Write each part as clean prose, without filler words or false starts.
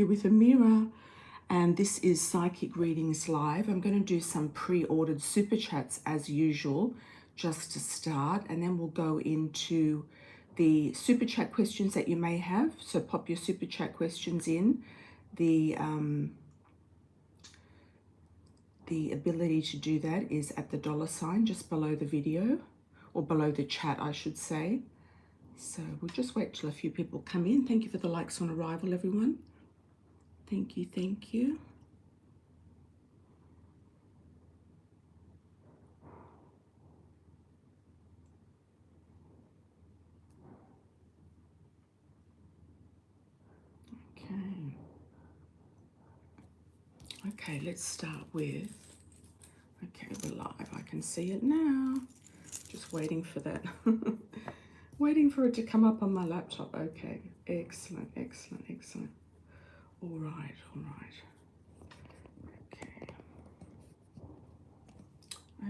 here with Amira, and this is Psychic Readings Live. I'm going to do some pre-ordered super chats as usual, just to start, and then we'll go into the super chat questions that you may have. So pop your super chat questions in. The ability to do that is at the $ just below the video, or below the chat, I should say. So we'll just wait till a few people come in. Thank you for the likes on arrival, everyone. Thank you, thank you. Okay. Okay, let's start with, okay, we're live. I can see it now. Just waiting for that. Waiting for it to come up on my laptop. Okay, excellent, excellent, excellent. All right, all right. Okay.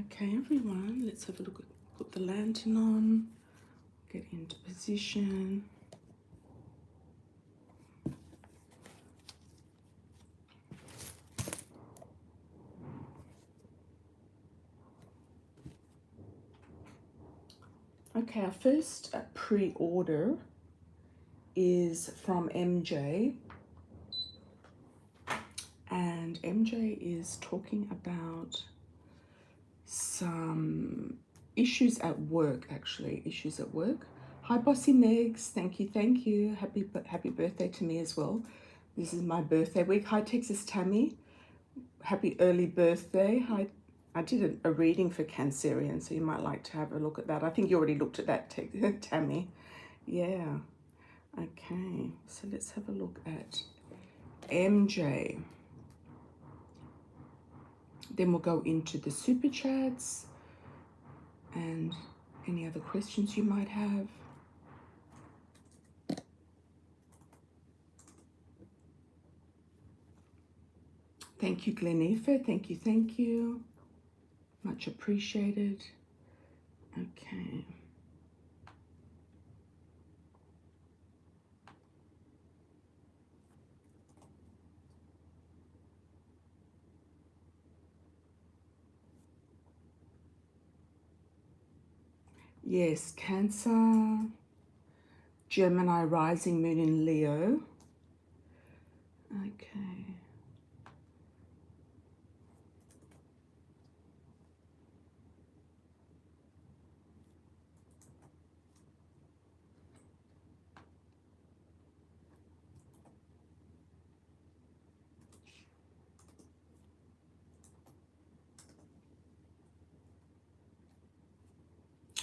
Okay, everyone, let's have a look at, put the lantern on, get into position. Okay, our first pre-order is from MJ. And MJ is talking about some issues at work, actually, issues at work. Hi, Bossy Megs. Thank you, thank you. Happy birthday to me as well. This is my birthday week. Hi, Texas Tammy. Happy early birthday. Hi. I did a reading for Cancerian, so you might like to have a look at that. I think you already looked at that, Tammy. Yeah. Okay, so let's have a look at MJ. Then we'll go into the super chats and any other questions you might have. Thank you, Glen. Thank you, thank you. Much appreciated. Okay. Yes, Cancer, Gemini, rising moon in Leo. Okay.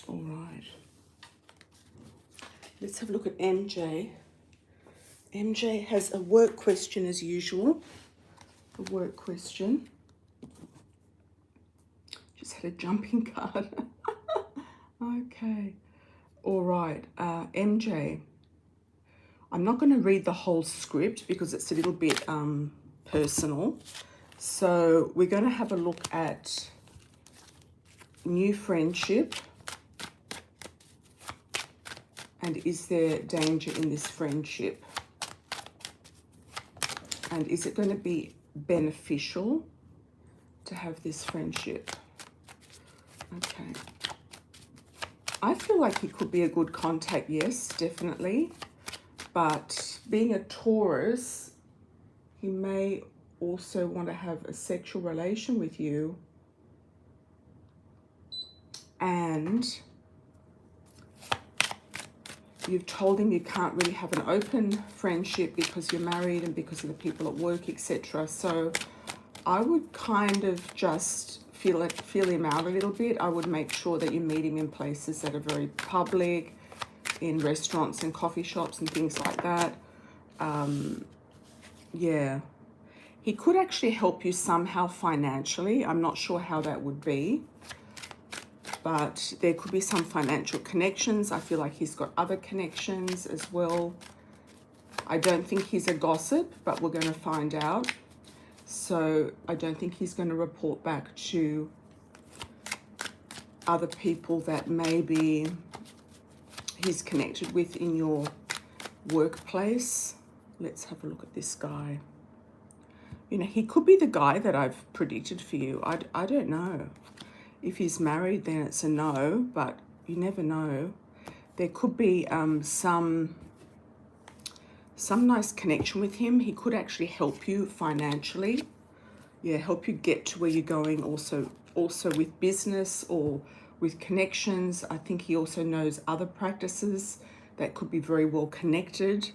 All right. Let's have a look at MJ. MJ has a work question as usual. A work question. Just had a jumping card. Okay. All right. MJ. I'm not going to read the whole script because it's a little bit personal. So we're going to have a look at new friendship. And is there danger in this friendship? And is it going to be beneficial to have this friendship? Okay. I feel like he could be a good contact, yes, definitely. But being a Taurus, he may also want to have a sexual relation with you. And you've told him you can't really have an open friendship because you're married and because of the people at work, etc. So I would kind of just feel him out a little bit. I would make sure that you meet him in places that are very public, in restaurants and coffee shops and things like that. Yeah. He could actually help you somehow financially. I'm not sure how that would be. But there could be some financial connections. I feel like he's got other connections as well. I don't think he's a gossip, but we're going to find out. So I don't think he's going to report back to other people that maybe he's connected with in your workplace. Let's have a look at this guy. You know, he could be the guy that I've predicted for you. I don't know. If he's married, then it's a no, but you never know. There could be some nice connection with him. He could actually help you financially. Yeah, help you get to where you're going, also with business or with connections. I think he also knows other practices that could be very well connected.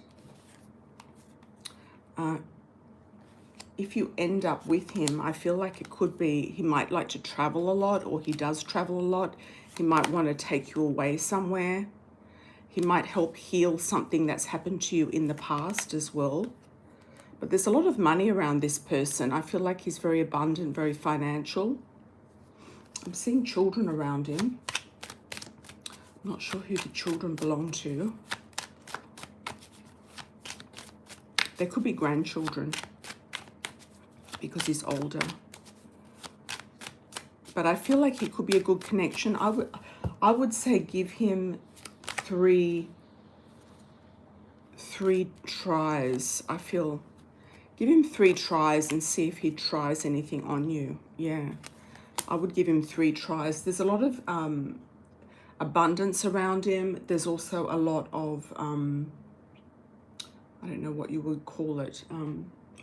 If you end up with him, I feel like it could be he might like to travel a lot, or he does travel a lot. He might want to take you away somewhere. He might help heal something that's happened to you in the past as well. But there's a lot of money around this person. I feel like he's very abundant, very financial. I'm seeing children around him. I'm not sure who the children belong to. There could be grandchildren because he's older. But I feel like he could be a good connection. I would say give him three tries. I feel give him 3 tries and see if he tries anything on you. Yeah, I would give him 3 tries. There's a lot of abundance around him. There's also a lot of I don't know what you would call it,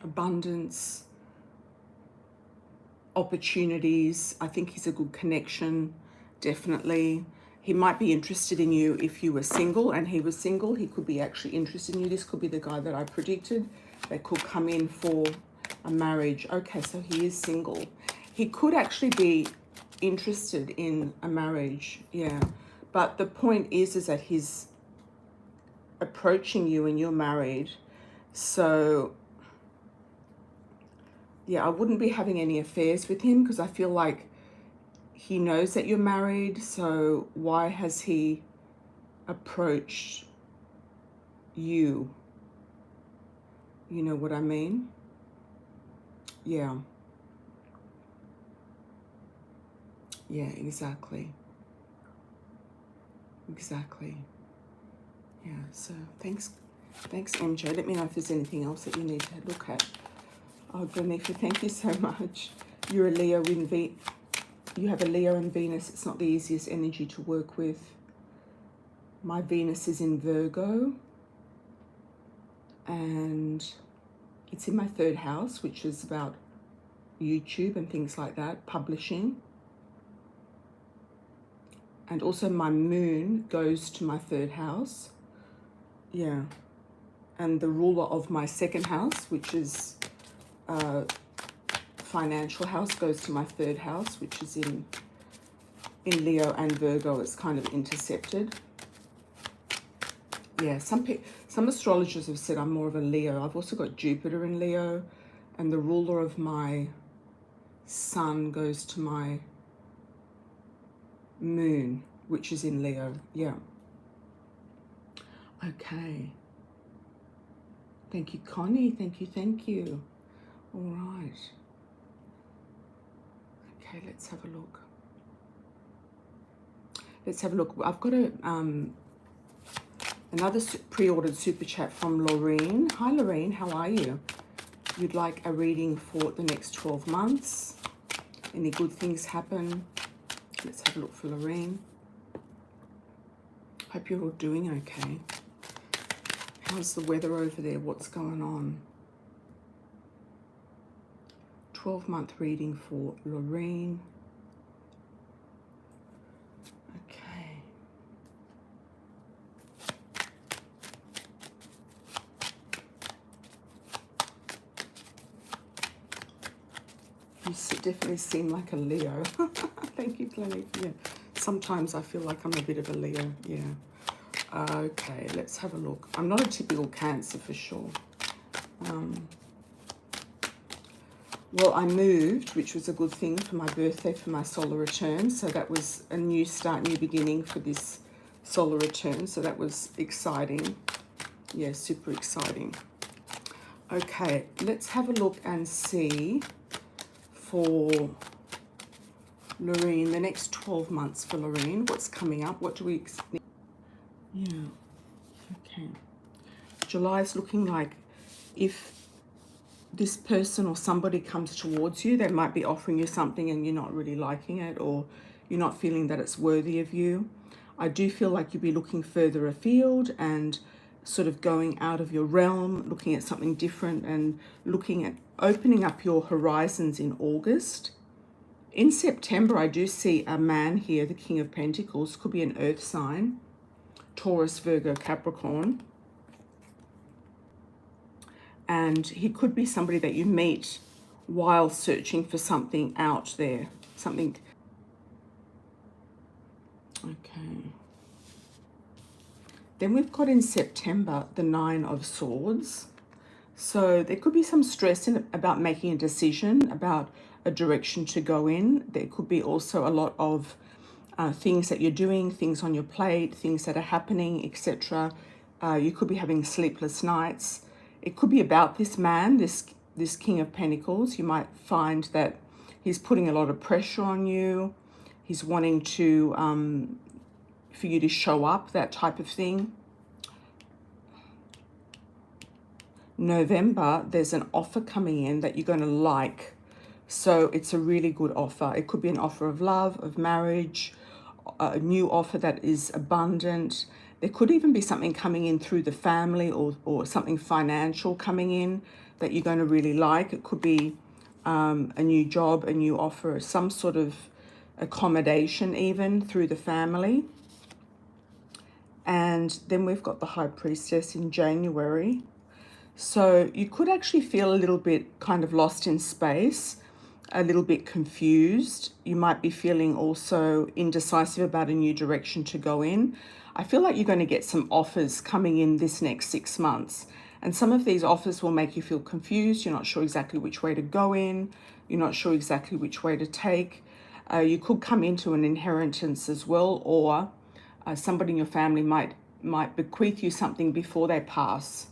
abundance, opportunities. I think he's a good connection, definitely. He might be interested in you if you were single and he was single. He could be actually interested in you. This could be the guy that I predicted that could come in for a marriage. Okay, so he is single. He could actually be interested in a marriage, yeah. But the point is that he's approaching you and you're married. So yeah, I wouldn't be having any affairs with him because I feel like he knows that you're married. So why has he approached you? You know what I mean? Yeah. Yeah, exactly. Exactly. Yeah, so thanks, MJ. Let me know if there's anything else that you need to look at. Oh, Glenefa, thank you so much. You're a Leo in you have a Leo in Venus. It's not the easiest energy to work with. My Venus is in Virgo, and it's in my 3rd house, which is about YouTube and things like that, publishing. And also my moon goes to my 3rd house. Yeah. And the ruler of my 2nd house, which is financial house, goes to my 3rd house, which is in Leo and Virgo. It's kind of intercepted. Yeah, some astrologers have said I'm more of a Leo. I've also got Jupiter in Leo, and the ruler of my sun goes to my moon, which is in Leo. Yeah. Okay. Thank you, Connie. Thank you. All right. Okay, let's have a look. I've got another pre-ordered super chat from Loren. Hi, Loren. How are you? You'd like a reading for the next 12 months. Any good things happen? Let's have a look for Loren. Hope you're all doing okay. How's the weather over there? What's going on? 12-month reading for Loren. Okay. You definitely seem like a Leo. Thank you, Glen. Yeah. Sometimes I feel like I'm a bit of a Leo. Yeah. Okay, let's have a look. I'm not a typical Cancer for sure. Well, I moved, which was a good thing for my birthday, for my solar return. So that was a new start, new beginning for this solar return. So that was exciting. Yeah, super exciting. Okay, let's have a look and see for Loren, the next 12 months for Loren. What's coming up? What do we expect? Yeah, okay. July's looking like if this person or somebody comes towards you, they might be offering you something and you're not really liking it, or you're not feeling that it's worthy of you. I do feel like you'll be looking further afield and sort of going out of your realm, looking at something different and looking at opening up your horizons in August. In September, I do see a man here, the King of Pentacles, could be an earth sign, Taurus, Virgo, Capricorn. And he could be somebody that you meet while searching for something out there, something. Okay. Then we've got in September the Nine of Swords. So there could be some stress about making a decision, about a direction to go in. There could be also a lot of things that you're doing, things on your plate, things that are happening, etc. You could be having sleepless nights. It could be about this man, this King of Pentacles. You might find that he's putting a lot of pressure on you. He's wanting to for you to show up, that type of thing. November, there's an offer coming in that you're going to like. So it's a really good offer. It could be an offer of love, of marriage, a new offer that is abundant. There could even be something coming in through the family, or something financial coming in that you're going to really like. It could be a new job, a new offer, some sort of accommodation even through the family. And then we've got the High Priestess in January. So you could actually feel a little bit kind of lost in space, a little bit confused. You might be feeling also indecisive about a new direction to go in. I feel like you're going to get some offers coming in this next 6 months. And some of these offers will make you feel confused. You're not sure exactly which way to go in. You're not sure exactly which way to take. You could come into an inheritance as well, or somebody in your family might bequeath you something before they pass.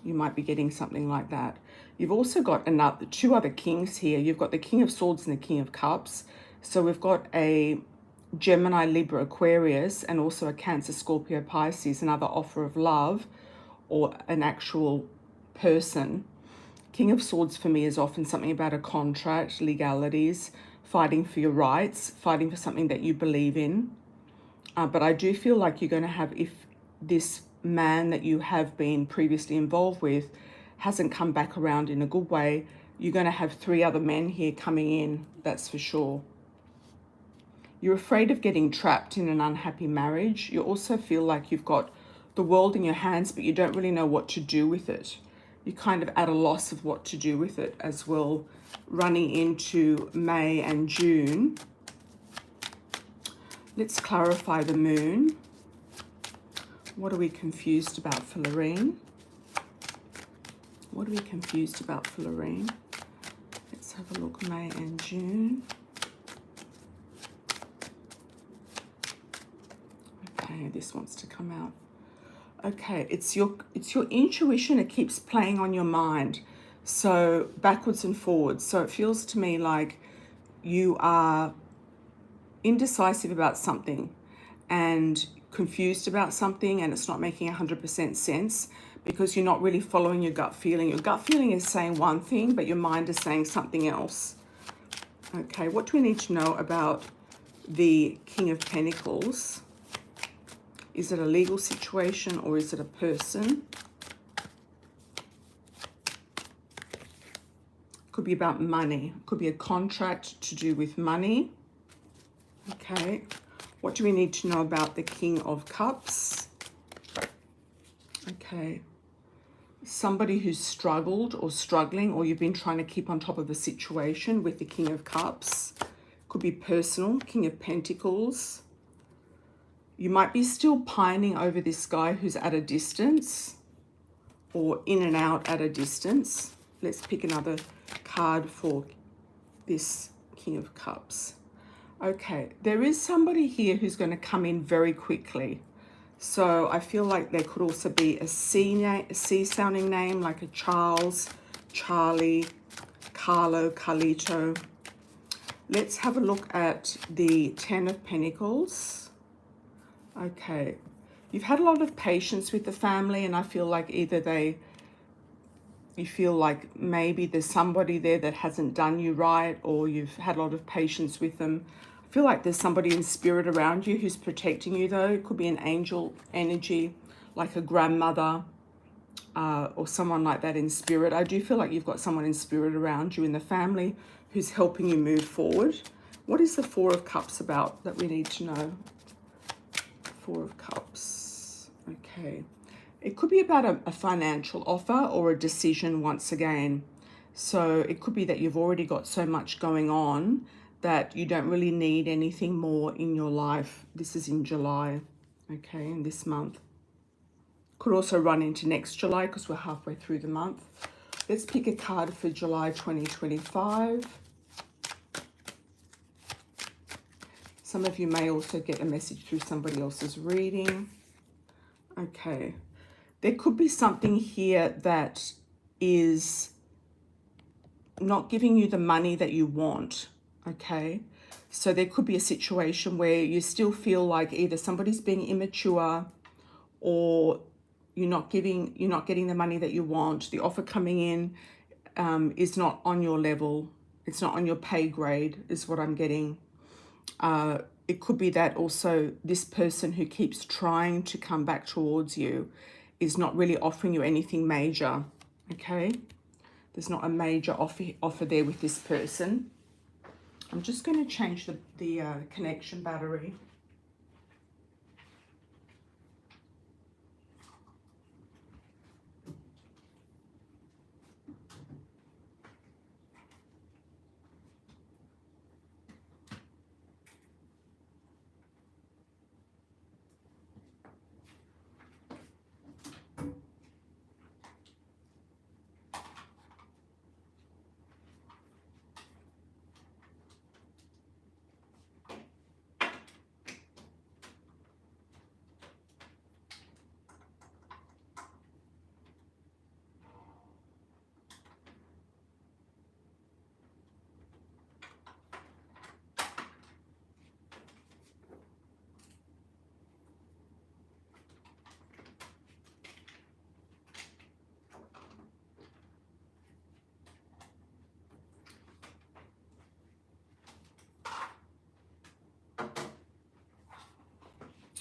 You might be getting something like that. You've also got two other kings here. You've got the King of Swords and the King of Cups. So we've got a Gemini, Libra, Aquarius, and also a Cancer, Scorpio, Pisces, another offer of love or an actual person. King of Swords for me is often something about a contract, legalities, fighting for your rights, fighting for something that you believe in. But I do feel like you're going to have, if this man that you have been previously involved with hasn't come back around in a good way, you're going to have 3 other men here coming in, that's for sure. You're afraid of getting trapped in an unhappy marriage. You also feel like you've got the world in your hands, but you don't really know what to do with it. You're kind of at a loss of what to do with it as well, running into May and June. Let's clarify the moon. What are we confused about for Loren? What are we confused about for Loren? Let's have a look, May and June. Okay, this wants to come out. Okay, it's your intuition. It keeps playing on your mind. So backwards and forwards. So it feels to me like you are indecisive about something and confused about something, and it's not making 100% sense because you're not really following your gut feeling. Your gut feeling is saying one thing, but your mind is saying something else. Okay, what do we need to know about the King of Pentacles? Is it a legal situation or is it a person? Could be about money. Could be a contract to do with money. Okay. What do we need to know about the King of Cups? Okay. Somebody who's struggled or struggling, or you've been trying to keep on top of a situation with the King of Cups. Could be personal. King of Pentacles. You might be still pining over this guy who's at a distance or in and out at a distance. Let's pick another card for this King of Cups. Okay, there is somebody here who's going to come in very quickly. So I feel like there could also be a C sounding name, like a Charles, Charlie, Carlo, Carlito. Let's have a look at the Ten of Pentacles. Okay, you've had a lot of patience with the family, and I feel like either they you feel like maybe there's somebody there that hasn't done you right, or you've had a lot of patience with them. I feel like there's somebody in spirit around you who's protecting you, though. It could be an angel energy, like a grandmother, or someone like that in spirit. I do feel like you've got someone in spirit around you in the family who's helping you move forward. What is the Four of Cups about that we need to know? Four of Cups. Okay. It could be about a financial offer or a decision once again. So it could be that you've already got so much going on that you don't really need anything more in your life. This is in July, okay, in this month. Could also run into next July because we're halfway through the month. Let's pick a card for July 2025. Some of you may also get a message through somebody else's reading. Okay. There could be something here that is not giving you the money that you want, okay? So there could be a situation where you still feel like either somebody's being immature, or you're not getting the money that you want. The offer coming in is not on your level. It's not on your pay grade, is what I'm getting. It could be that also this person who keeps trying to come back towards you is not really offering you anything major, okay? There's not a major offer there with this person. I'm just going to change the connection battery.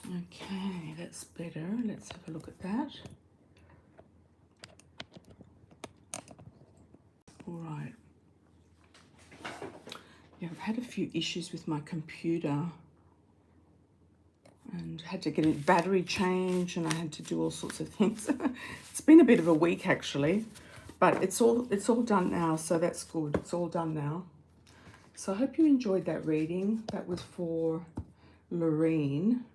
Okay, that's better. Let's have a look at that. All right. Yeah, I've had a few issues with my computer and had to get a battery change, and I had to do all sorts of things. It's been a bit of a week actually, but it's all done now, so that's good. It's all done now. So I hope you enjoyed that reading. That was for Loren.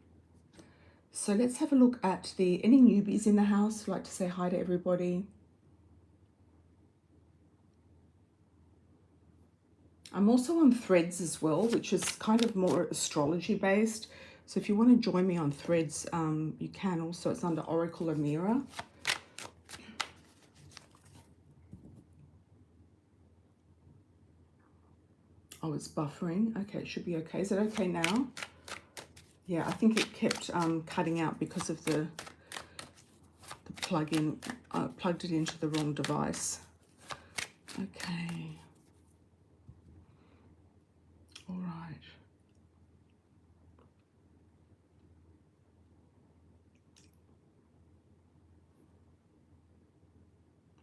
So let's have a look at any newbies in the house. I'd like to say hi to everybody. I'm also on Threads as well, which is kind of more astrology based. So if you want to join me on Threads, you can also. It's under Oracle Amira. Oh, it's buffering. Okay, it should be okay. Is it okay now? Yeah, I think it kept cutting out because of the plug-in. Plugged it into the wrong device. Okay. All right.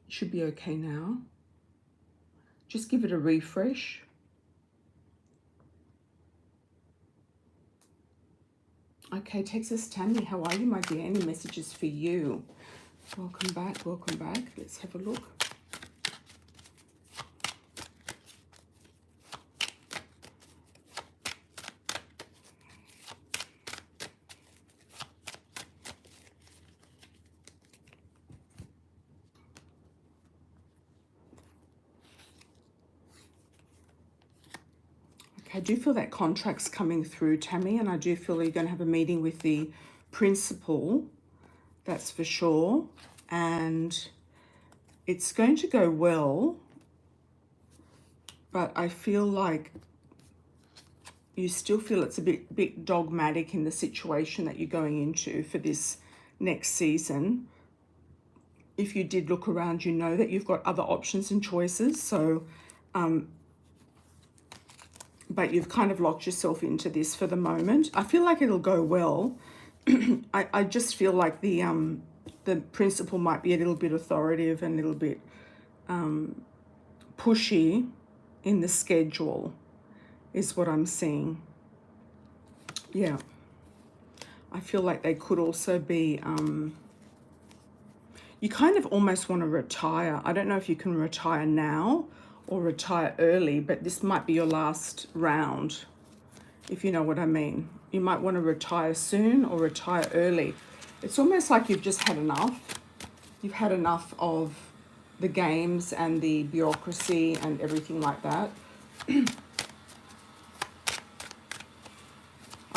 It should be okay now. Just give it a refresh. Okay, Texas Tammy, how are you, my dear? Any messages for you? Welcome back, welcome back. Let's have a look. I do feel that contract's coming through, Tammy, and I do feel you're going to have a meeting with the principal, that's for sure, and it's going to go well, but I feel like you still feel it's a bit dogmatic in the situation that you're going into for this next season. if you did look around, you know that you've got other options and choices. So, but you've kind of locked yourself into this for the moment. I feel like it'll go well. I just feel like the principal might be a little bit authoritative and a little bit pushy in the schedule, is what I'm seeing. Yeah. I feel like they could also be, you kind of almost want to retire. I don't know if you can retire now or retire early, but this might be your last round, if you know what I mean. You might want to retire soon or retire early. It's almost like you've just had enough. You've had enough of the games and the bureaucracy and everything like that.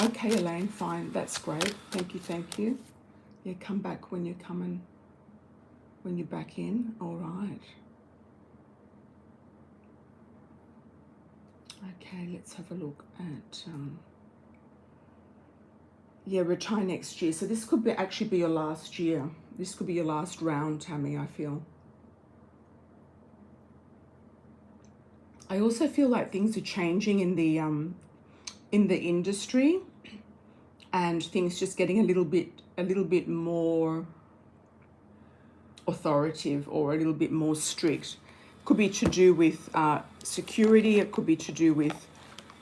Okay, Elaine, fine. That's great. Thank you, thank you. Yeah, come back when you're coming, when you're back in. All right. Okay, let's have a look at, yeah, retire next year. So this could be actually be your last year. This could be your last round, Tammy, I feel. I also feel like things are changing in the industry, and things just getting a little bit more authoritative or a little bit more strict. Could be to do with security. It could be to do with,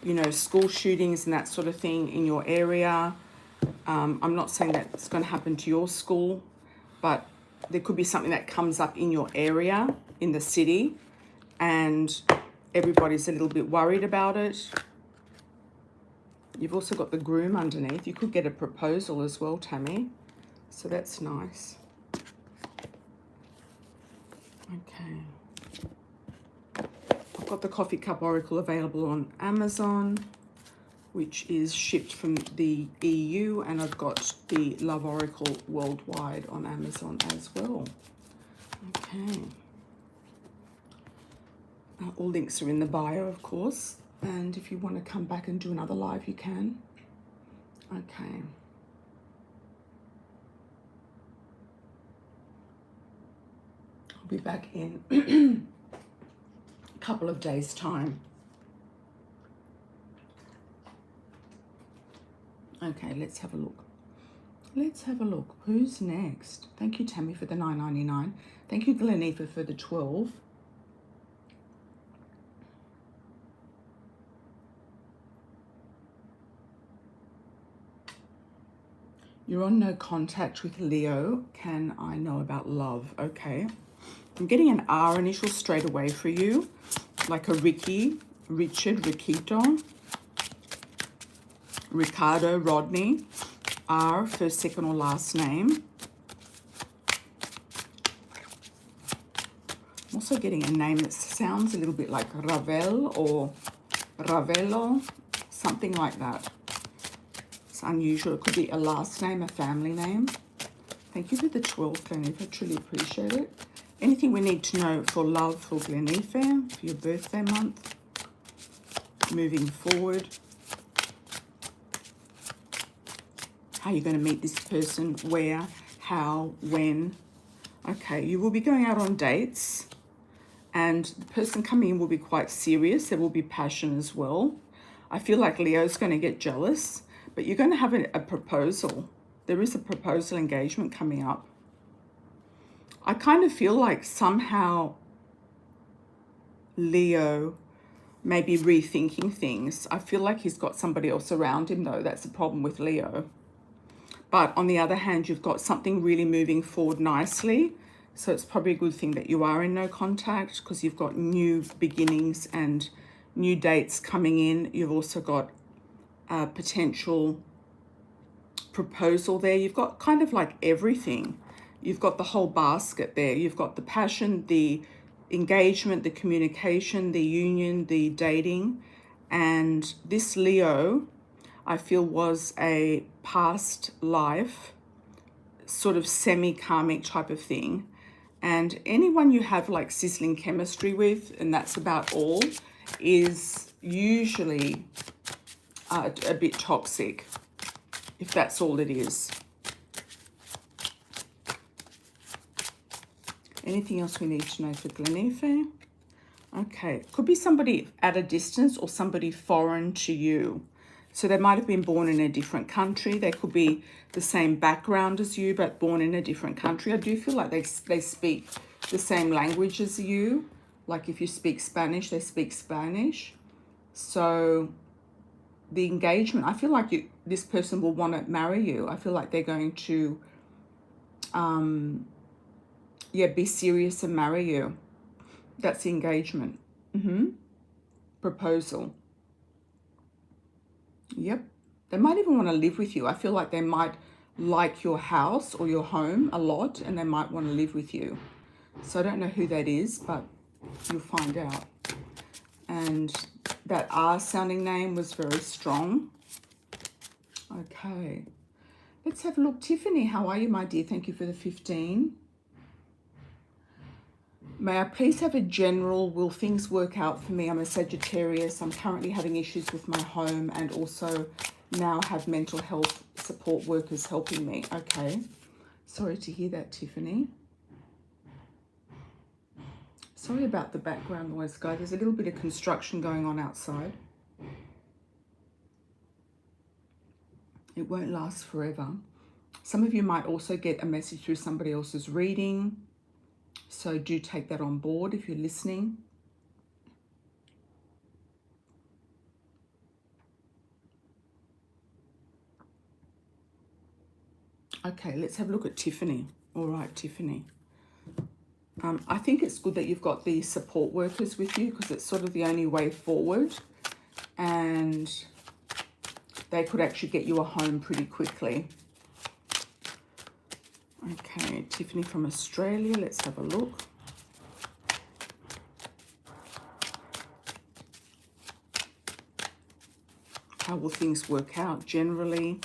you know, school shootings and that sort of thing in your area. I'm not saying that it's going to happen to your school, but there could be something that comes up in your area, in the city, and everybody's a little bit worried about it. You've also got the groom underneath. You could get a proposal as well, Tammy. So that's nice. Okay. I've got the Coffee Cup Oracle available on Amazon, which is shipped from the EU, and I've got the Love Oracle worldwide on Amazon as well. Okay. All links are in the bio, of course. And if you want to come back and do another live, you can. Okay. I'll be back in a couple of days' time. Okay, let's have a look. Let's have a look. Who's next? Thank you, Tammy, for the $9.99. Thank you, Glen, for the 12. You're on no contact with Leo. Can I know about love? Okay. I'm getting an R initial straight away for you. Like a Ricky, Richard, Riquito, Ricardo, Rodney. R, first, second, or last name. I'm also getting a name that sounds a little bit like Ravel or Ravelo, something like that. It's unusual. It could be a last name, a family name. Thank you for the 12, Glenife. I truly appreciate it. Anything we need to know for love for Glenife, for your birthday month, moving forward. How you're going to meet this person, where, how, when. Okay, you will be going out on dates, and the person coming in will be quite serious. There will be passion as well. I feel like Leo's going to get jealous. But you're going to have a proposal. There is a proposal engagement coming up. I kind of feel like somehow Leo may be rethinking things. I feel like he's got somebody else around him, though. That's the problem with Leo. But on the other hand, you've got something really moving forward nicely. So it's probably a good thing that you are in no contact, because you've got new beginnings and new dates coming in. You've also got potential proposal there. You've got kind of like everything. You've got the whole basket there. You've got the passion, the engagement, the communication, the union, the dating. And this Leo, I feel, was a past life sort of semi-karmic type of thing. And anyone you have like sizzling chemistry with, and that's about all, is usually a bit toxic, if that's all it is. Anything else we need to know for Glen? Okay, could be somebody at a distance or somebody foreign to you. So they might have been born in a different country. They could be the same background as you, but born in a different country. I do feel like they speak the same language as you. Like if you speak Spanish, they speak Spanish. So the engagement, I feel like this person will want to marry you. I feel like they're going to, be serious and marry you. That's the engagement. Proposal. Yep. They might even want to live with you. I feel like they might like your house or your home a lot, and they might want to live with you. So I don't know who that is, but you'll find out. And that R sounding name was very strong. Okay. Let's have a look. Tiffany, how are you, my dear? Thank you for the 15. May I please have a general, will things work out for me? I'm a Sagittarius. I'm currently having issues with my home and also now have mental health support workers helping me. Okay. Sorry to hear that, Tiffany. Sorry about the background noise, guys. There's a little bit of construction going on outside. It won't last forever. Some of you might also get a message through somebody else's reading. So do take that on board if you're listening. Okay, let's have a look at Tiffany. All right, Tiffany. I think it's good that you've got the support workers with you because it's sort of the only way forward. And they could actually get you a home pretty quickly. Okay, Tiffany from Australia. Let's have a look. How will things work out generally?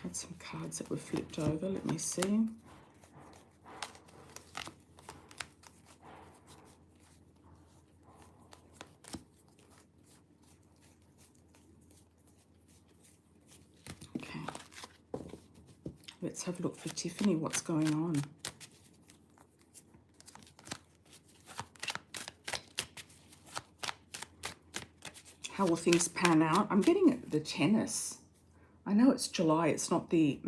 Had some cards that were flipped over. Let me see. Okay. Let's have a look for Tiffany. What's going on? How will things pan out? I'm getting the tennis. I know it's July. It's not the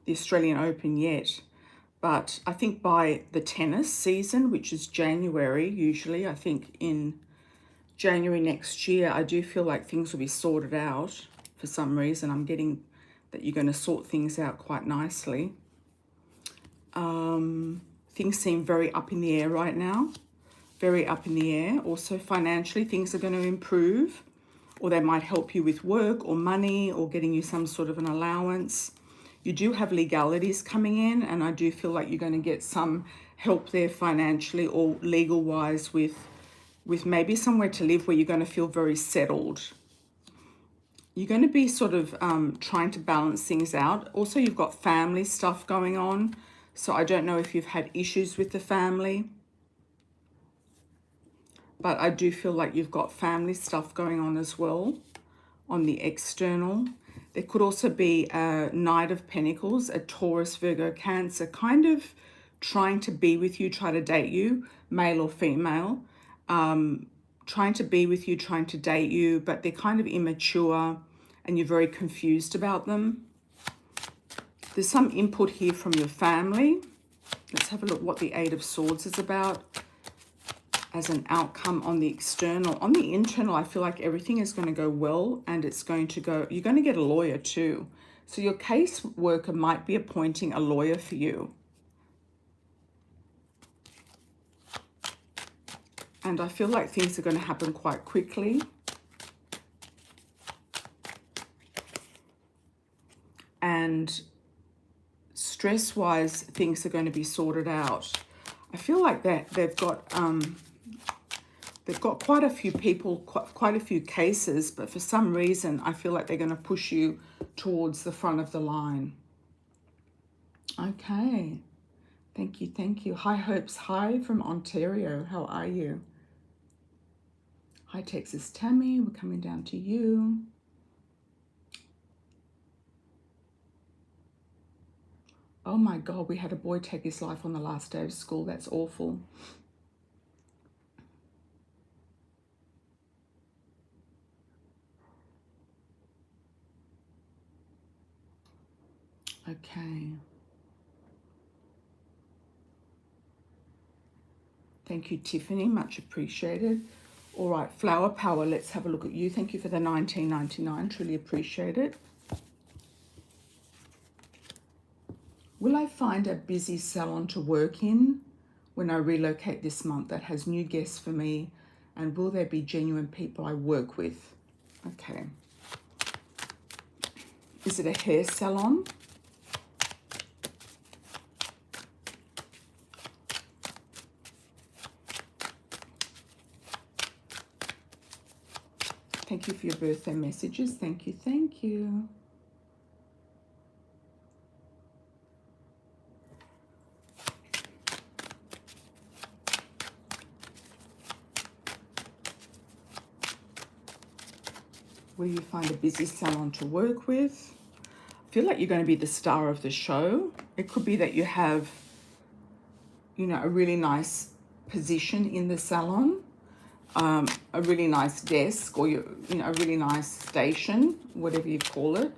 Australian Open yet. But I think by the tennis season, which is January, usually, I think in January next year, I do feel like things will be sorted out for some reason. I'm getting that you're going to sort things out quite nicely. Things seem very up in the air right now. Very up in the air. Also financially, things are going to improve, or they might help you with work or money or getting you some sort of an allowance. You do have legalities coming in, and I do feel like you're going to get some help there financially or legal wise with maybe somewhere to live where you're going to feel very settled. You're going to be sort of trying to balance things out. Also, you've got family stuff going on. So I don't know if you've had issues with the family. But I do feel like you've got family stuff going on as well on the external. There could also be a Knight of Pentacles, a Taurus, Virgo, Cancer, kind of trying to be with you, try to date you, male or female, trying to be with you, trying to date you, but they're kind of immature and you're very confused about them. There's some input here from your family. Let's have a look what the Eight of Swords is about as an outcome on the external. On the internal, I feel like everything is going to go well, and it's going to go, you're going to get a lawyer too. So your caseworker might be appointing a lawyer for you. And I feel like things are going to happen quite quickly. And stress-wise, things are going to be sorted out. I feel like that they've got quite a few people, quite a few cases, but for some reason, I feel like they're going to push you towards the front of the line. Okay. Thank you, thank you. Hi, Hopes. Hi from Ontario. How are you? Hi, Texas Tammy. We're coming down to you. Oh my God, we had a boy take his life on the last day of school. That's awful. Okay. Thank you, Tiffany. Much appreciated. All right, Flower Power, let's have a look at you. Thank you for the $19.99. Truly appreciate it. Will I find a busy salon to work in when I relocate this month that has new guests for me? And will there be genuine people I work with? Okay. Is it a hair salon? Thank you for your birthday messages. Thank you, thank you. Will you find a busy salon to work with? I feel like you're going to be the star of the show. It could be that you have, you know, a really nice position in the salon, a really nice desk, or a really nice station, whatever you call it.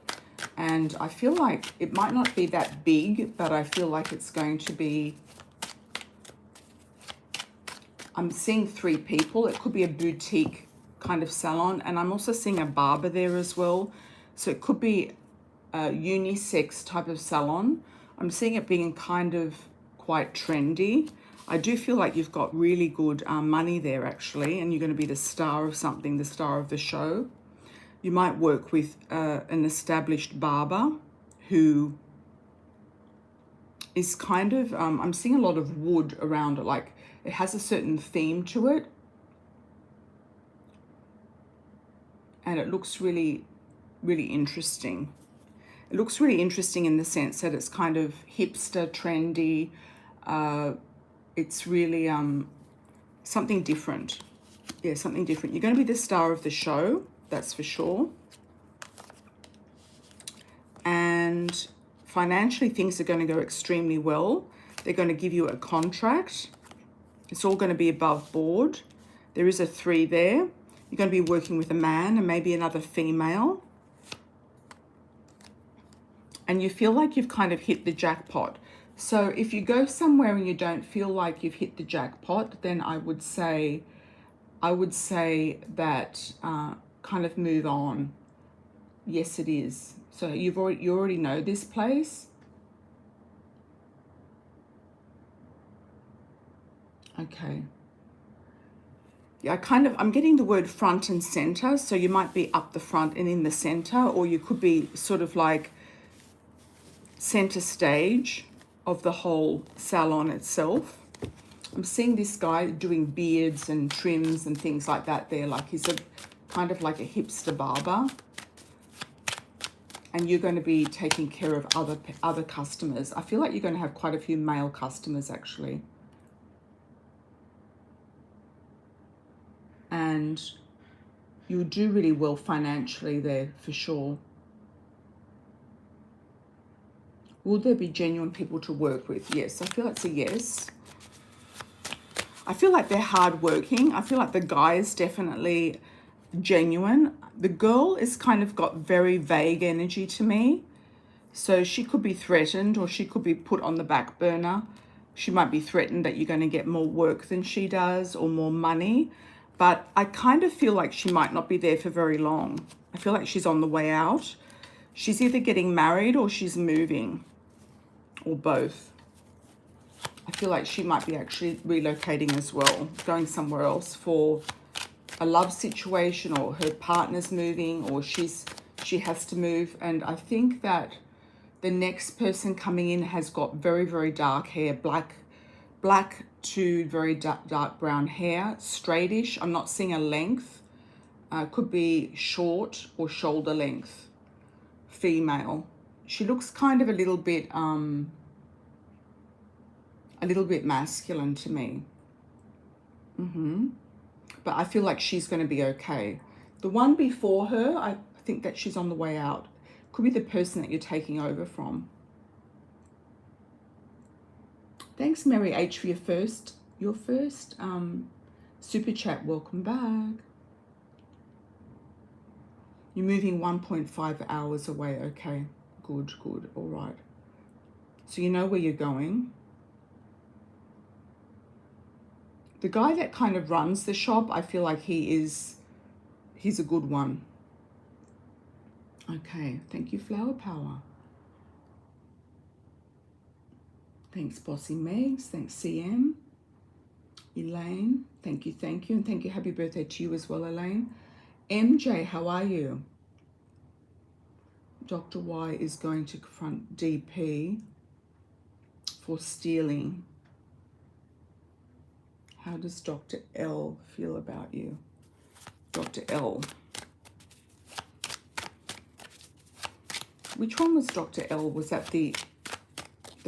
And I feel like it might not be that big, but I feel like it's going to be, I'm seeing 3 people. It could be a boutique kind of salon, and I'm also seeing a barber there as well. So it could be a unisex type of salon. I'm seeing it being kind of quite trendy. I do feel like you've got really good money there actually, and you're going to be the star of something, the star of the show. You might work with an established barber who is kind of, I'm seeing a lot of wood around it, like it has a certain theme to it. And it looks really, really interesting. It looks really interesting in the sense that it's kind of hipster, trendy. It's really something different. Yeah, something different. You're going to be the star of the show, that's for sure. And financially, things are going to go extremely well. They're going to give you a contract. It's all going to be above board. There is a 3 there. You're going to be working with a man and maybe another female. And you feel like you've kind of hit the jackpot. So if you go somewhere and you don't feel like you've hit the jackpot, then I would say that kind of move on. Yes, it is. So you already know this place. Okay. Yeah, I'm getting the word front and center. So you might be up the front and in the center, or you could be sort of like center stage of the whole salon itself. I'm seeing this guy doing beards and trims and things like that there. Like he's a kind of like a hipster barber. And you're going to be taking care of other customers. I feel like you're going to have quite a few male customers actually. And you'll do really well financially there for sure. Will there be genuine people to work with? Yes, I feel it's a yes. I feel like they're hardworking. I feel like the guy is definitely genuine. The girl is kind of got very vague energy to me. So she could be threatened or she could be put on the back burner. She might be threatened that you're going to get more work than she does or more money. But I kind of feel like she might not be there for very long. I feel like she's on the way out. She's either getting married or she's moving, or both. I feel like she might be actually relocating as well, going somewhere else for a love situation, or her partner's moving, or she has to move. And I think that the next person coming in has got very, very dark hair, black to very dark brown hair, straightish. I'm not seeing a length. Could be short or shoulder length, female. She looks kind of a little bit masculine to me. But I feel like she's going to be okay. The one before her, I think that she's on the way out. Could be the person that you're taking over from. Thanks, Mary H, for your first super chat. Welcome back. You're moving 1.5 hours away. Okay, good, good. All right. So you know where you're going. The guy that kind of runs the shop, I feel like he's a good one. Okay, thank you, Flower Power. Thanks, Bossy Megs. Thanks, CM. Elaine, thank you, and thank you. Happy birthday to you as well, Elaine. MJ, how are you? Dr. Y is going to confront DP for stealing. How does Dr. L feel about you? Dr. L. Which one was Dr. L? Was that the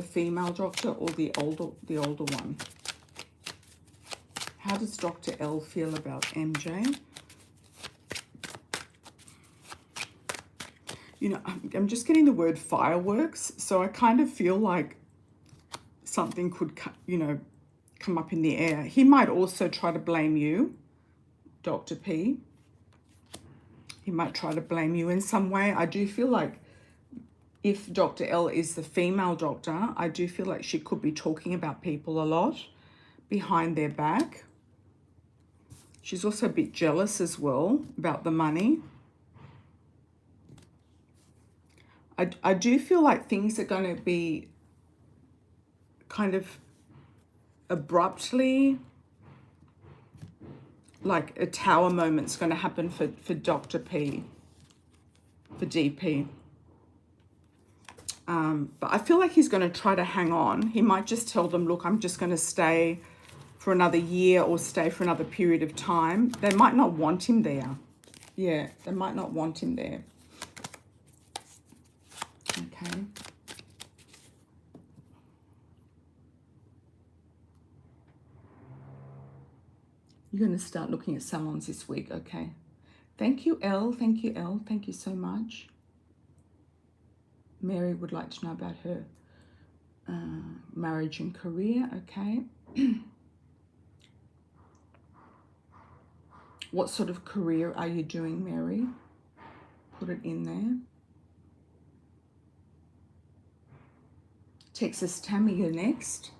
female doctor or the older one? How does Dr. L feel about MJ? You know, I'm just getting the word fireworks, so I kind of feel like something could, you know, come up in the air. He might also try to blame you, Dr. P. He might try to blame you in some way. I do feel like if Dr. L is the female doctor, I do feel like she could be talking about people a lot behind their back. She's also a bit jealous as well about the money. I do feel like things are going to be kind of abruptly, like a tower moment's going to happen for Dr. P, for DP. But I feel like he's going to try to hang on. He might just tell them, look, I'm just going to stay for another year or stay for another period of time. They might not want him there. Yeah, they might not want him there. Okay. You're going to start looking at salons this week. Okay. Thank you, Elle. Thank you, Elle. Thank you so much. Mary would like to know about her marriage and career. Okay. What sort of career are you doing, Mary? Put it in there. Texas Tammy, you're next.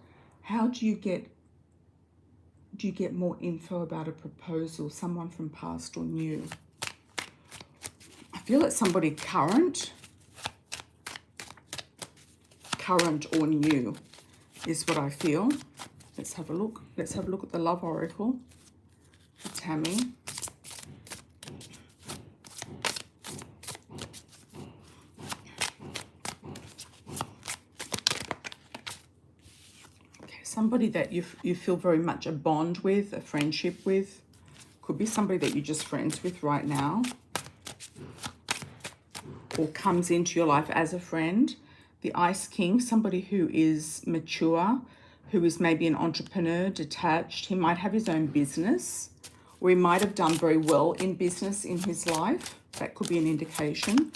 How do you get more info about a proposal, someone from past or new? I feel it's somebody current or new is what I feel. Let's have a look. Let's have a look at the love oracle for Tammy. Somebody that you feel very much a bond with, a friendship with. Could be somebody that you're just friends with right now. Or comes into your life as a friend. The Ice King, somebody who is mature, who is maybe an entrepreneur, detached. He might have his own business. Or he might have done very well in business in his life. That could be an indication.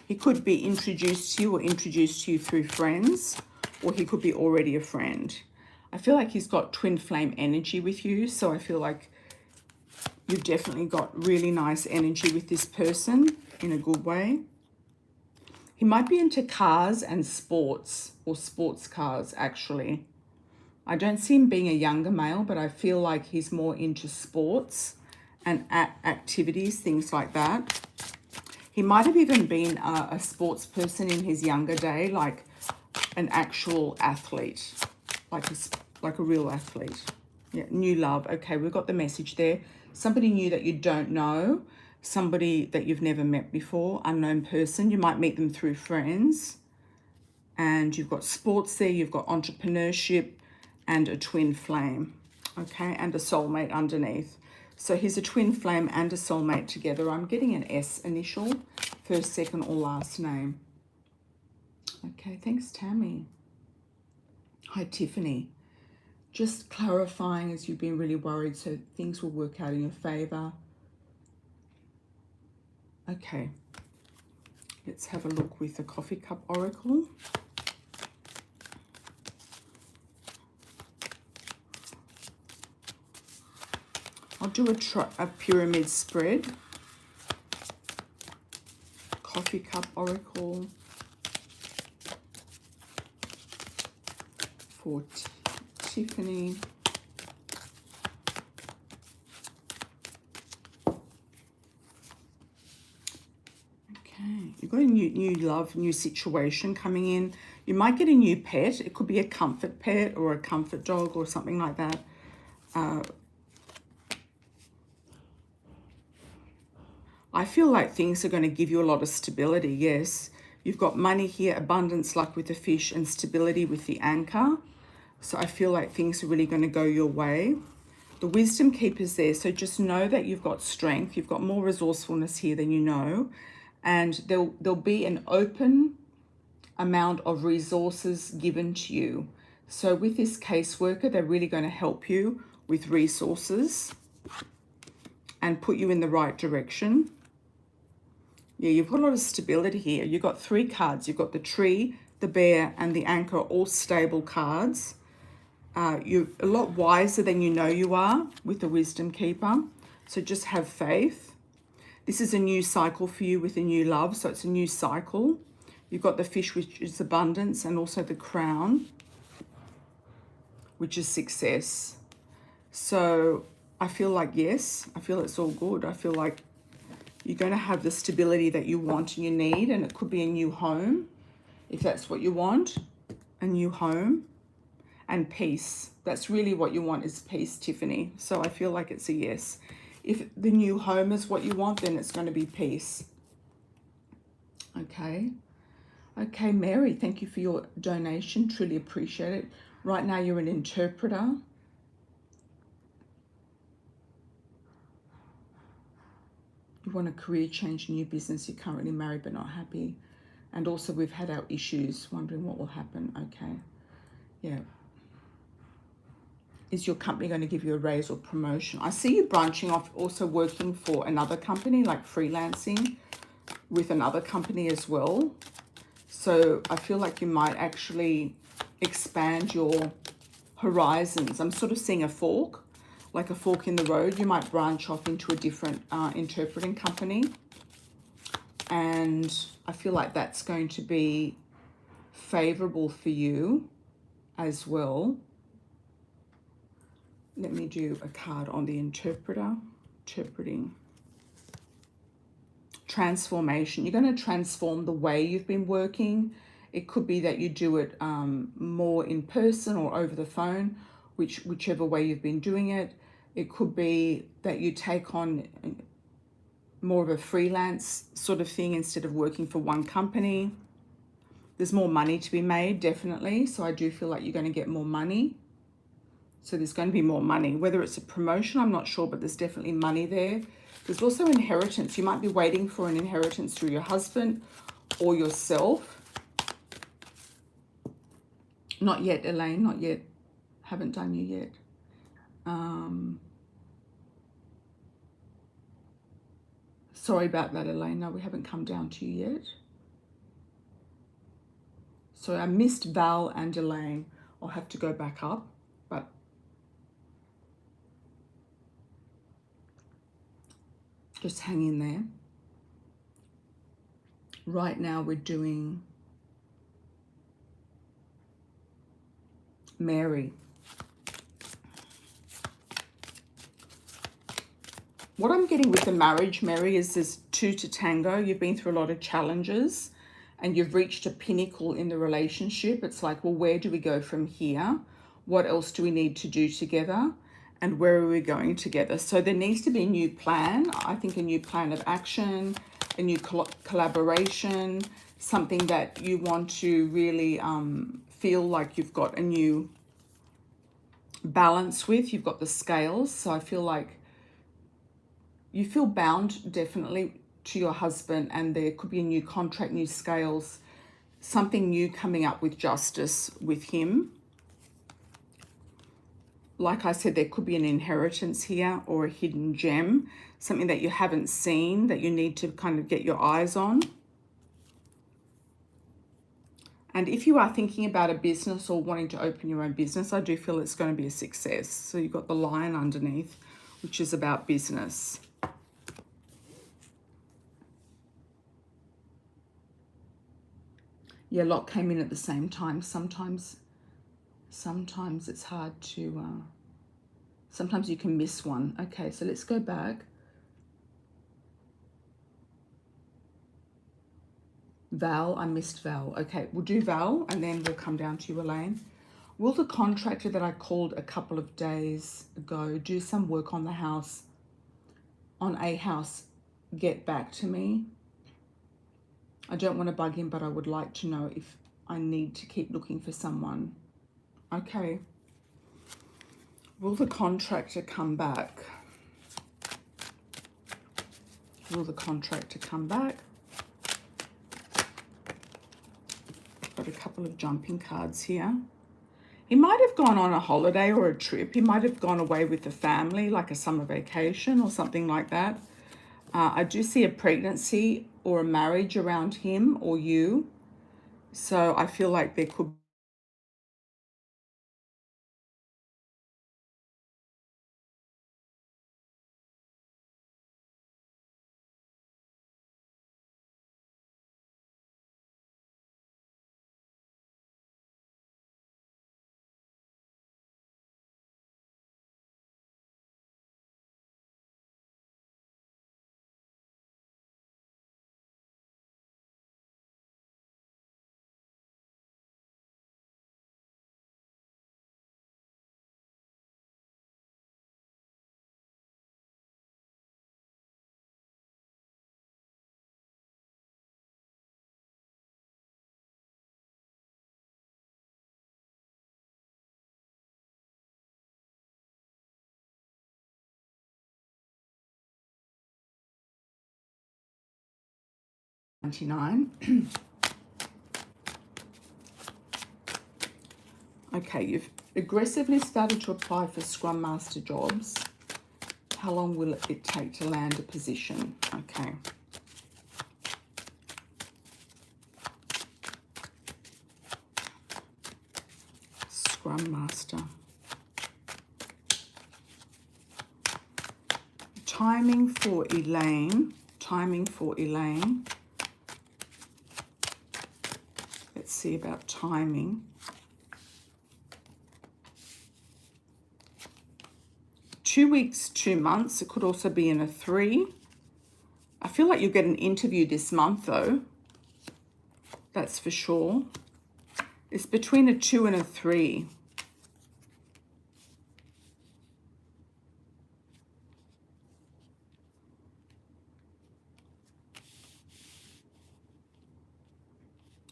He could be introduced to you or introduced to you through friends. Or he could be already a friend. I feel like he's got twin flame energy with you. So I feel like you've definitely got really nice energy with this person in a good way. He might be into cars and sports or sports cars, actually. I don't see him being a younger male, but I feel like he's more into sports and activities, things like that. He might have even been a sports person in his younger day, like an actual athlete. Like a real athlete. Yeah, new love. Okay, we've got the message there. Somebody new that you don't know. Somebody that you've never met before. Unknown person. You might meet them through friends. And you've got sports there. You've got entrepreneurship and a twin flame. Okay, and a soulmate underneath. So here's a twin flame and a soulmate together. I'm getting an S initial. First, second, or last name. Okay, thanks, Tammy. Hi, Tiffany. Just clarifying as you've been really worried, so things will work out in your favor. Okay. Let's have a look with the coffee cup oracle. I'll do a pyramid spread. Coffee cup oracle for Tiffany. Okay, you've got a new love, new situation coming in. You might get a new pet. It could be a comfort pet or a comfort dog or something like that. I feel like things are going to give you a lot of stability, yes. You've got money here, abundance, luck with the fish, and stability with the anchor. So I feel like things are really going to go your way. The wisdom keeper's there, so just know that you've got strength. You've got more resourcefulness here than you know. And there'll be an open amount of resources given to you. So with this caseworker, they're really going to help you with resources and put you in the right direction. Yeah, you've got a lot of stability here. You've got 3 cards. You've got the tree, the bear, and the anchor, all stable cards. You're a lot wiser than you know you are with the wisdom keeper. So just have faith. This is a new cycle for you with a new love. So it's a new cycle. You've got the fish, which is abundance, and also the crown, which is success. So I feel like, yes, I feel it's all good. I feel like you're going to have the stability that you want and you need, and it could be a new home, if that's what you want, a new home, and peace. That's really what you want, is peace, Tiffany. So I feel like it's a yes. If the new home is what you want, then it's going to be peace. Okay. Okay, Mary, thank you for your donation. Truly appreciate it. Right now you're an interpreter. You want a career change, a new business. You're currently married but not happy. And also we've had our issues, wondering what will happen. Okay. Yeah. Is your company going to give you a raise or promotion? I see you branching off, also working for another company, like freelancing with another company as well. So I feel like you might actually expand your horizons. I'm sort of seeing a fork, like a fork in the road. You might branch off into a different interpreting company. And I feel like that's going to be favorable for you as well. Let me do a card on the interpreter. Interpreting. Transformation. You're going to transform the way you've been working. It could be that you do it more in person or over the phone, whichever way you've been doing it. It could be that you take on more of a freelance sort of thing instead of working for one company. There's more money to be made, definitely. So I do feel like you're going to get more money. So there's going to be more money. Whether it's a promotion, I'm not sure, but there's definitely money there. There's also inheritance. You might be waiting for an inheritance through your husband or yourself. Not yet, Elaine, not yet. Haven't done you yet. Sorry about that, Elaine. No, we haven't come down to you yet. So I missed Val and Elaine. I'll have to go back up, but just hang in there. Right now we're doing Mary. What I'm getting with the marriage, Mary, is there's 2 to tango. You've been through a lot of challenges and you've reached a pinnacle in the relationship. It's like, well, where do we go from here? What else do we need to do together? And where are we going together? So there needs to be a new plan. I think a new plan of action, a new collaboration, something that you want to really feel like you've got a new balance with. You've got the scales. So I feel like you feel bound definitely to your husband, and there could be a new contract, new scales, something new coming up with justice with him. Like I said, there could be an inheritance here or a hidden gem, something that you haven't seen that you need to kind of get your eyes on. And if you are thinking about a business or wanting to open your own business, I do feel it's going to be a success. So you've got the lion underneath which is about business. Yeah, a lot came in at the same time. Sometimes it's hard to, sometimes you can miss one. Okay, so let's go back. Val, I missed Val. Okay, we'll do Val and then we'll come down to you, Elaine. Will the contractor that I called a couple of days ago do some work on the house, on a house, get back to me? I don't want to bug him, but I would like to know if I need to keep looking for someone. Okay. Will the contractor come back? Will the contractor come back? Got a couple of jumping cards here. He might have gone on a holiday or a trip. He might have gone away with the family, like a summer vacation or something like that. I do see a pregnancy or a marriage around him or you. So I feel like there could be 99. Okay, you've aggressively started to apply for Scrum Master jobs. How long will it take to land a position? Okay. Scrum Master. Timing for Elaine. Timing for Elaine. Let's see about timing. 2 weeks, 2 months. It could also be in a 3. I feel like you'll get an interview this month though. That's for sure. It's between a 2 and a 3.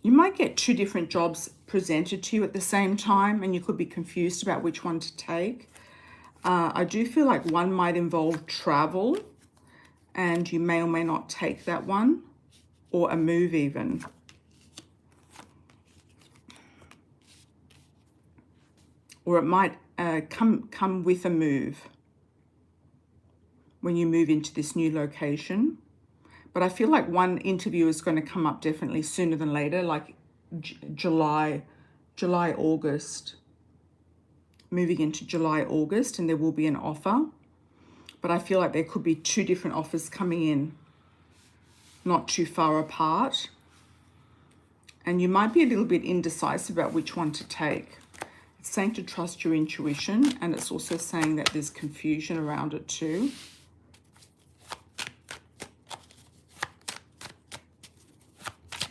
You might get 2 different jobs presented to you at the same time and you could be confused about which one to take. I do feel like one might involve travel and you may or may not take that one, or a move even. Or it might come with a move when you move into this new location. But I feel like one interview is going to come up definitely sooner than later, like July, August. Moving into July, August, and there will be an offer. But I feel like there could be 2 different offers coming in, not too far apart. And you might be a little bit indecisive about which one to take. It's saying to trust your intuition, and it's also saying that there's confusion around it too.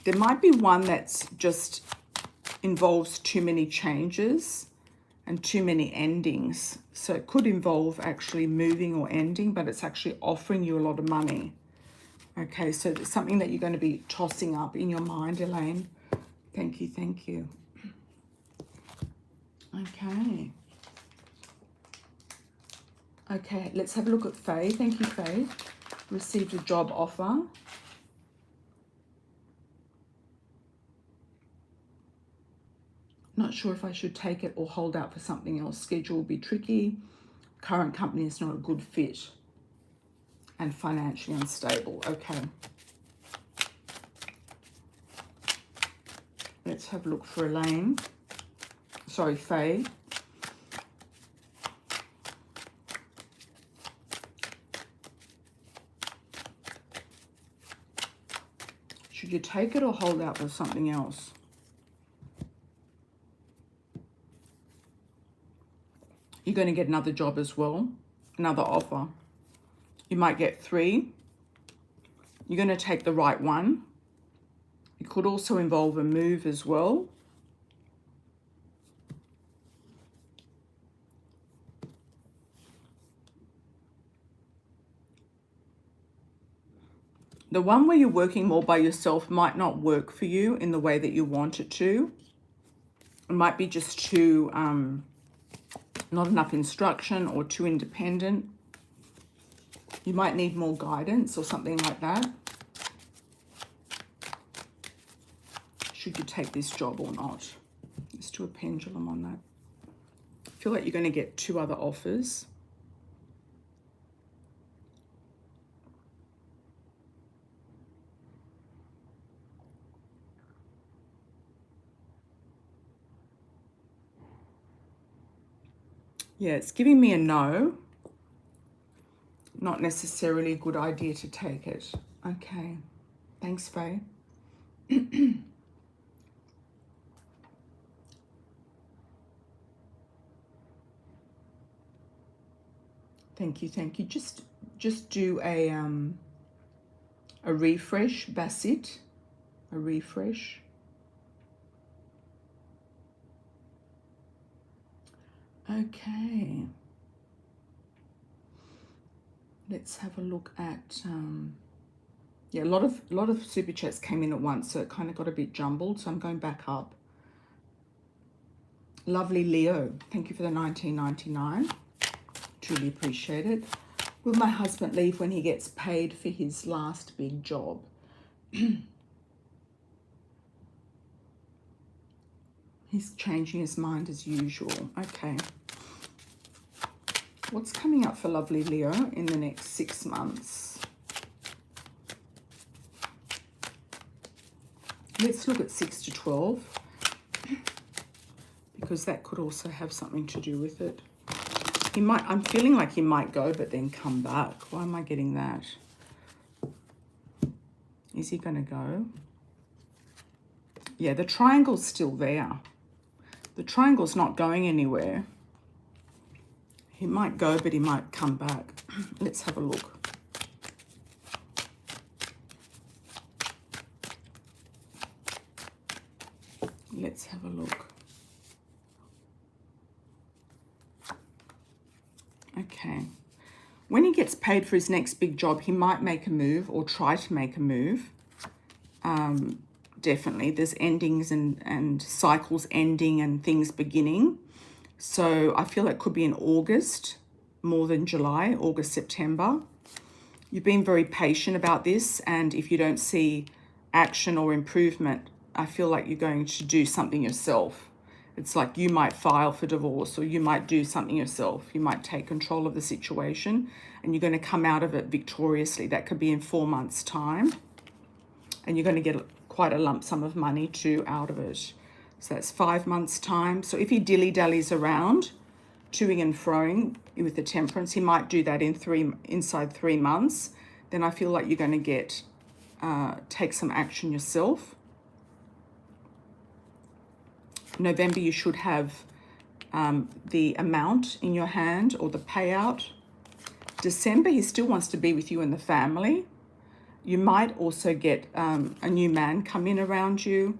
There might be one that's just involves too many changes and too many endings. So it could involve actually moving or ending, but it's actually offering you a lot of money. Okay, so it's something that you're going to be tossing up in your mind, Elaine. Thank you, thank you. Okay. Okay, let's have a look at Faye. Thank you, Faye. Received a job offer. Not sure if I should take it or hold out for something else. Schedule will be tricky. Current company is not a good fit. And financially unstable. Okay. Let's have a look for Elaine. Sorry, Faye. Should you take it or hold out for something else? You're going to get another job as well, another offer. You might get 3. You're going to take the right one. It could also involve a move as well. The one where you're working more by yourself might not work for you in the way that you want it to. It might be just too, not enough instruction or too independent. You might need more guidance or something like that. Should you take this job or not? Let's do a pendulum on that. I feel like you're going to get 2 other offers. Yeah, it's giving me a no. Not necessarily a good idea to take it. Okay. Thanks, Faye. Thank you, thank you. Just do a refresh, Basit. A refresh. Okay. Let's have a look at yeah, a lot of super chats came in at once, so it kind of got a bit jumbled. So I'm going back up. Lovely Leo, thank you for the 19.99. Truly appreciate it. Will my husband leave when he gets paid for his last big job? He's changing his mind as usual. Okay. What's coming up for lovely Leo in the next 6 months? Let's look at 6 to 12, because that could also have something to do with it. He might, I'm feeling like he might go, but then come back. Why am I getting that? Is he going to go? Yeah, the triangle's still there. The triangle's not going anywhere. He might go, but he might come back. Let's have a look. Let's have a look. Okay. When he gets paid for his next big job, he might make a move or try to make a move. Definitely. There's endings and cycles ending and things beginning. So I feel it could be in August more than July, August, September. You've been very patient about this, and if you don't see action or improvement, I feel like you're going to do something yourself. It's like you might file for divorce, or you might do something yourself. You might take control of the situation, and you're going to come out of it victoriously. That could be in 4 months' time, and you're going to get quite a lump sum of money too out of it. So that's 5 months' time. So if he dilly-dallies around, toing and froing with the temperance, he might do that inside 3 months. Then I feel like you're going to get take some action yourself. November, you should have the amount in your hand or the payout. December, he still wants to be with you and the family. You might also get a new man come in around you.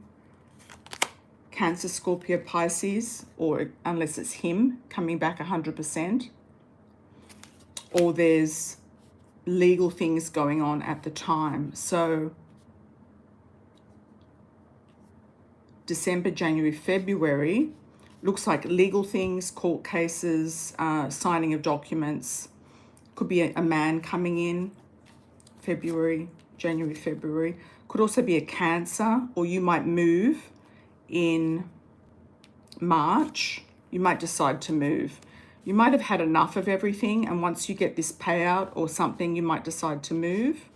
Cancer, Scorpio, Pisces, or unless it's him coming back 100%. Or there's legal things going on at the time. So December, January, February, looks like legal things, court cases, signing of documents. Could be a man coming in, February, January, February. Could also be a Cancer, or you might move in March. You might decide to move. You might have had enough of everything, and once you get this payout or something, you might decide to move.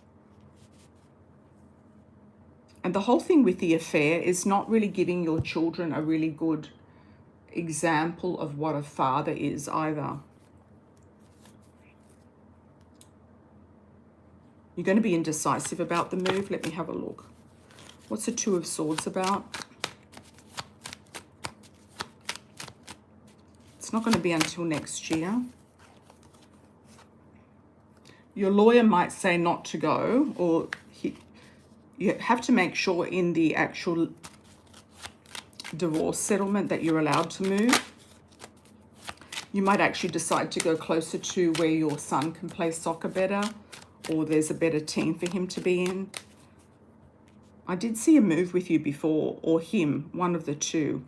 And the whole thing with the affair is not really giving your children a really good example of what a father is either. You're going to be indecisive about the move. Let me have a look. What's the Two of Swords about? It's not going to be until next year. Your lawyer might say not to go, or you have to make sure in the actual divorce settlement that you're allowed to move. You might actually decide to go closer to where your son can play soccer better, or there's a better team for him to be in. I did see a move with you before, or him, one of the two.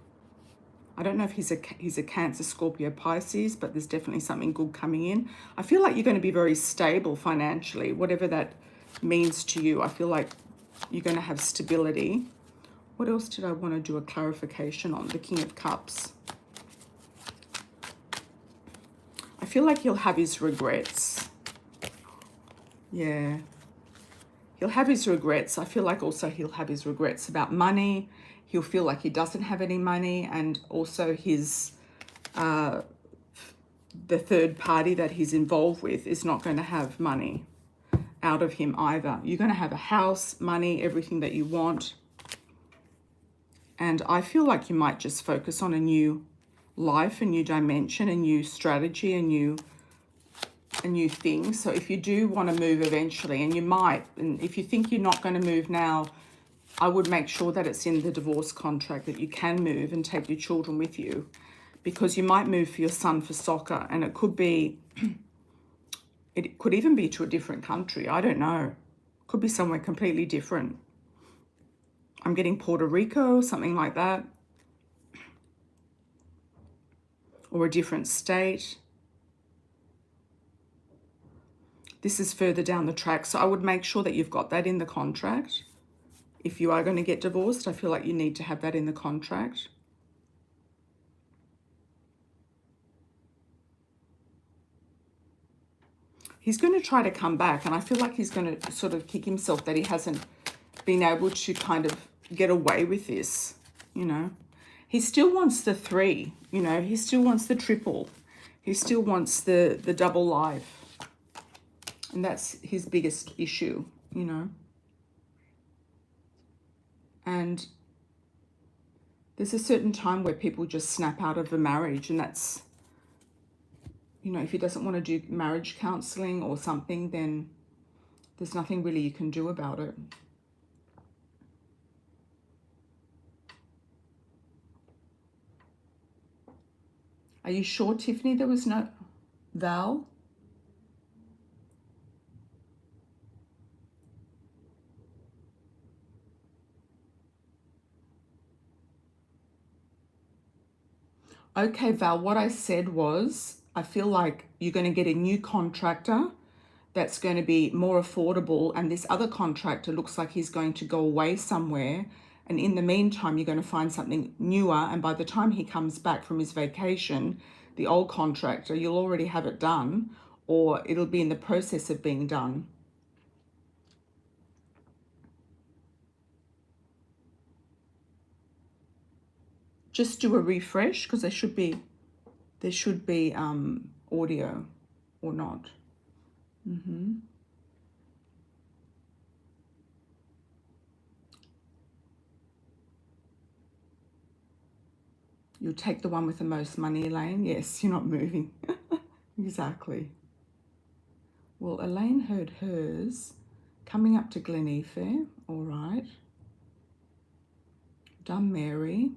I don't know if he's a Cancer, Scorpio, Pisces, but there's definitely something good coming in. I feel like you're going to be very stable financially, whatever that means to you. I feel like you're going to have stability. What else did I want to do a clarification on? The King of Cups. I feel like he'll have his regrets. Yeah. He'll have his regrets. I feel like also he'll have his regrets about money. He'll feel like he doesn't have any money, and also his the third party that he's involved with is not going to have money out of him either. You're going to have a house, money, everything that you want. And I feel like you might just focus on a new life, a new dimension, a new strategy, a new thing. So if you do want to move eventually, and you might, and if you think you're not going to move now, I would make sure that it's in the divorce contract that you can move and take your children with you, because you might move for your son for soccer, and it could be, it could even be to a different country. I don't know. Could be somewhere completely different. I'm getting Puerto Rico, something like that, or a different state. This is further down the track, so I would make sure that you've got that in the contract. If you are going to get divorced, I feel like you need to have that in the contract. He's going to try to come back, and I feel like he's going to sort of kick himself that he hasn't been able to kind of get away with this, you know. He still wants the 3, you know. He still wants the triple. He still wants the double life. And that's his biggest issue, you know. And there's a certain time where people just snap out of a marriage, and that's, you know, if he doesn't want to do marriage counseling or something, then there's nothing really you can do about it. Are you sure, Tiffany, there was no Val? Okay, Val, what I said was, I feel like you're going to get a new contractor that's going to be more affordable, and this other contractor looks like he's going to go away somewhere, and in the meantime, you're going to find something newer, and by the time he comes back from his vacation, the old contractor, you'll already have it done, or it'll be in the process of being done. Just do a refresh, because there should be audio or not. You'll take the one with the most money, Elaine. Yes, you're not moving. Exactly. Well, Elaine heard hers. Coming up to Glen. All right. Done Mary.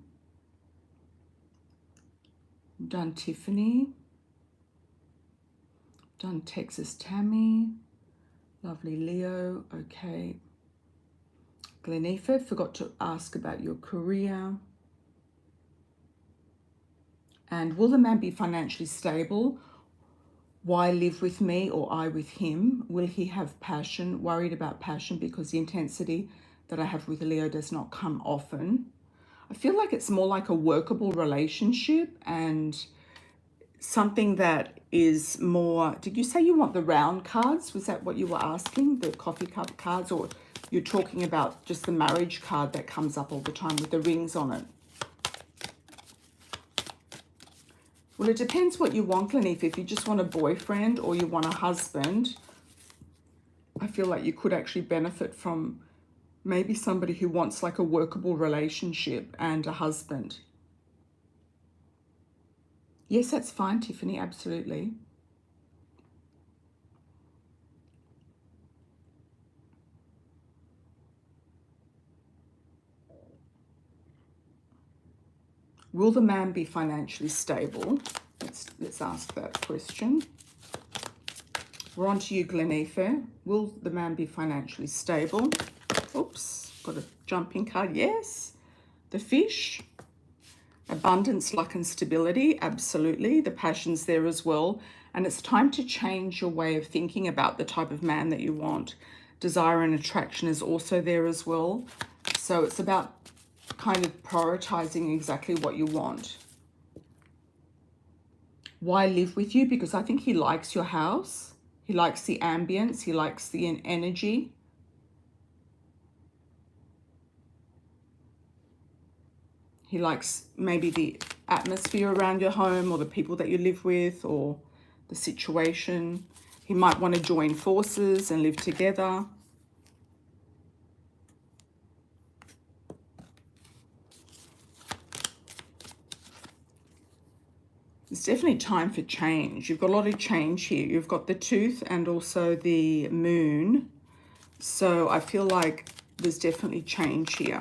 Done Tiffany. Done Texas Tammy. Lovely Leo. Okay. Glen, forgot to ask about your career. And will the man be financially stable? Why live with me or I with him? Will he have passion? Worried about passion because the intensity that I have with Leo does not come often. I feel like it's more like a workable relationship and something that is more... Did you say you want the round cards? Was that what you were asking? The coffee cup cards? Or you're talking about just the marriage card that comes up all the time with the rings on it? Well, it depends what you want, Glen. If you just want a boyfriend or you want a husband, I feel like you could actually benefit from Maybe somebody who wants like a workable relationship and a husband. Yes, that's fine, Tiffany, absolutely. Will the man be financially stable? Let's ask that question. We're on to you, Glen. Will the man be financially stable? Oops, got a jumping card. Yes. The fish. Abundance, luck and stability. Absolutely. The passion's there as well. And it's time to change your way of thinking about the type of man that you want. Desire and attraction is also there as well. So it's about kind of prioritizing exactly what you want. Why live with you? Because I think he likes your house. He likes the ambience. He likes the energy. He likes maybe the atmosphere around your home or the people that you live with or the situation. He might want to join forces and live together. It's definitely time for change. You've got a lot of change here. You've got the tooth and also the moon. So I feel like there's definitely change here.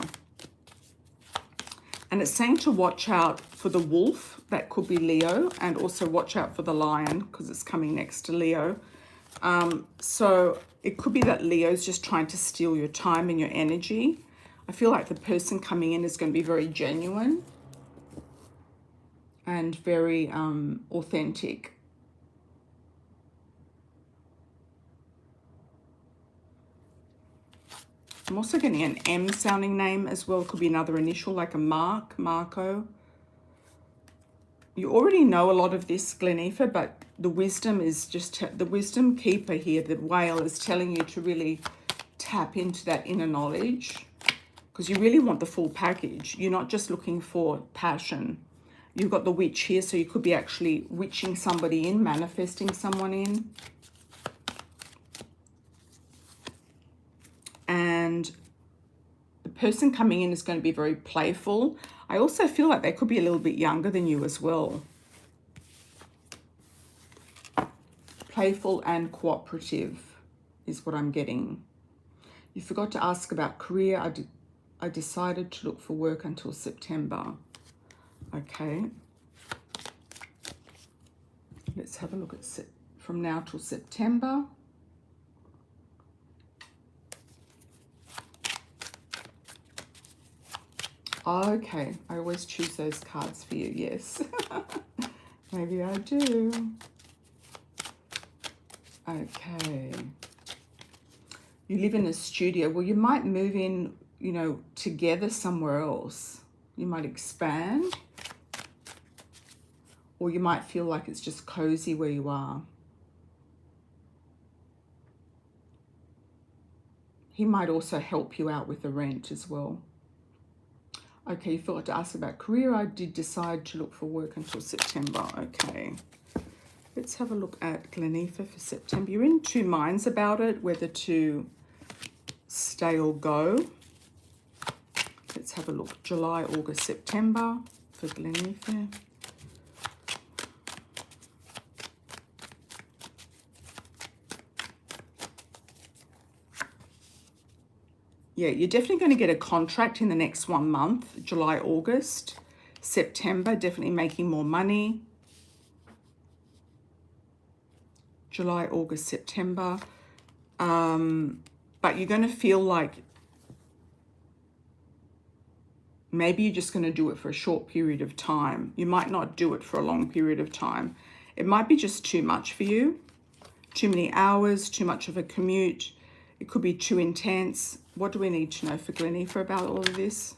And it's saying to watch out for the wolf. That could be Leo. And also watch out for the lion because it's coming next to Leo. So it could be that Leo's just trying to steal your time and your energy. I feel like the person coming in is going to be very genuine and very authentic. I'm also getting an M sounding name as well. It could be another initial like a Marco. You already know a lot of this, Glen, but the wisdom is just, the wisdom keeper here, the whale, is telling you to really tap into that inner knowledge because you really want the full package. You're not just looking for passion. You've got the witch here, so you could be actually witching somebody in, manifesting someone in. And the person coming in is going to be very playful. I also feel like they could be a little bit younger than you as well. Playful and cooperative is what I'm getting. You forgot to ask about career. I decided to look for work until September. Okay. Let's have a look at from now till September. Okay, I always choose those cards for you, yes. Maybe I do. Okay. You live in a studio. Well, you might move in, you know, together somewhere else. You might expand. Or you might feel like it's just cozy where you are. He might also help you out with the rent as well. Okay, you forgot to ask about career. I did decide to look for work until September. Okay. Let's have a look at Glen for September. You're in two minds about it, whether to stay or go. Let's have a look. July, August, September for Glen. Yeah, you're definitely going to get a contract in the next 1 month, July, August, September, definitely making more money. July, August, September. But you're going to feel like maybe you're just going to do it for a short period of time. You might not do it for a long period of time. It might be just too much for you. Too many hours, too much of a commute. It could be too intense. What do we need to know for Glen for about all of this?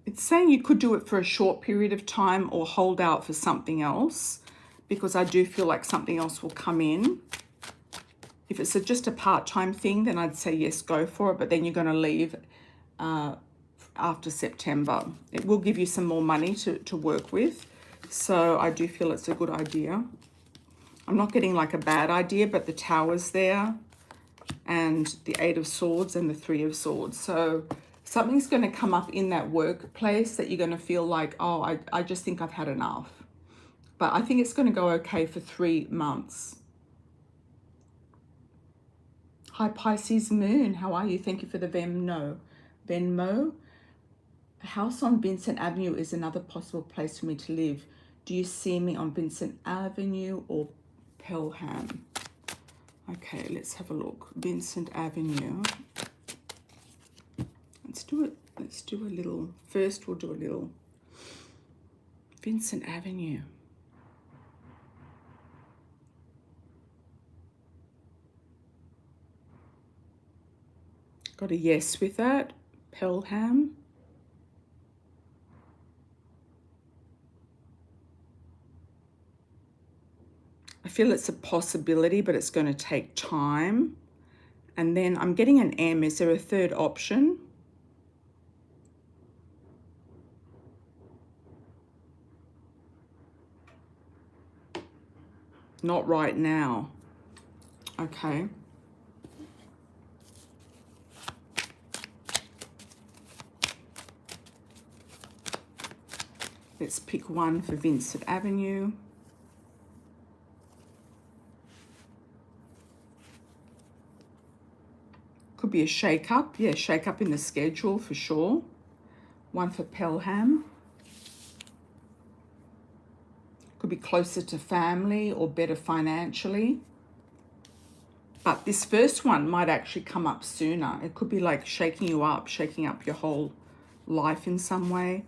It's saying you could do it for a short period of time or hold out for something else, because I do feel like something else will come in. If it's just a part-time thing, then I'd say yes, go for it, but then you're going to leave after September. It will give you some more money to work with. So I do feel it's a good idea. I'm not getting like a bad idea, but the Tower's there and the Eight of Swords and the Three of Swords. So something's going to come up in that workplace that you're going to feel like, oh, I just think I've had enough. But I think it's going to go okay for 3 months. Hi, Pisces Moon. How are you? Thank you for the Venmo. A house on Vincent Avenue is another possible place for me to live. Do you see me on Vincent Avenue or Pelham? Okay, let's have a look. Vincent Avenue. Let's do it. Let's do a little. First, we'll do a little. Vincent Avenue. Got a yes with that. Pelham. I feel it's a possibility, but it's going to take time. And then I'm getting an M. Is there a third option? Not right now. Okay. Let's pick one for Vincent Avenue. Could be a shake-up. Yeah, shake-up in the schedule for sure. One for Pelham. Could be closer to family or better financially. But this first one might actually come up sooner. It could be like shaking you up, shaking up your whole life in some way.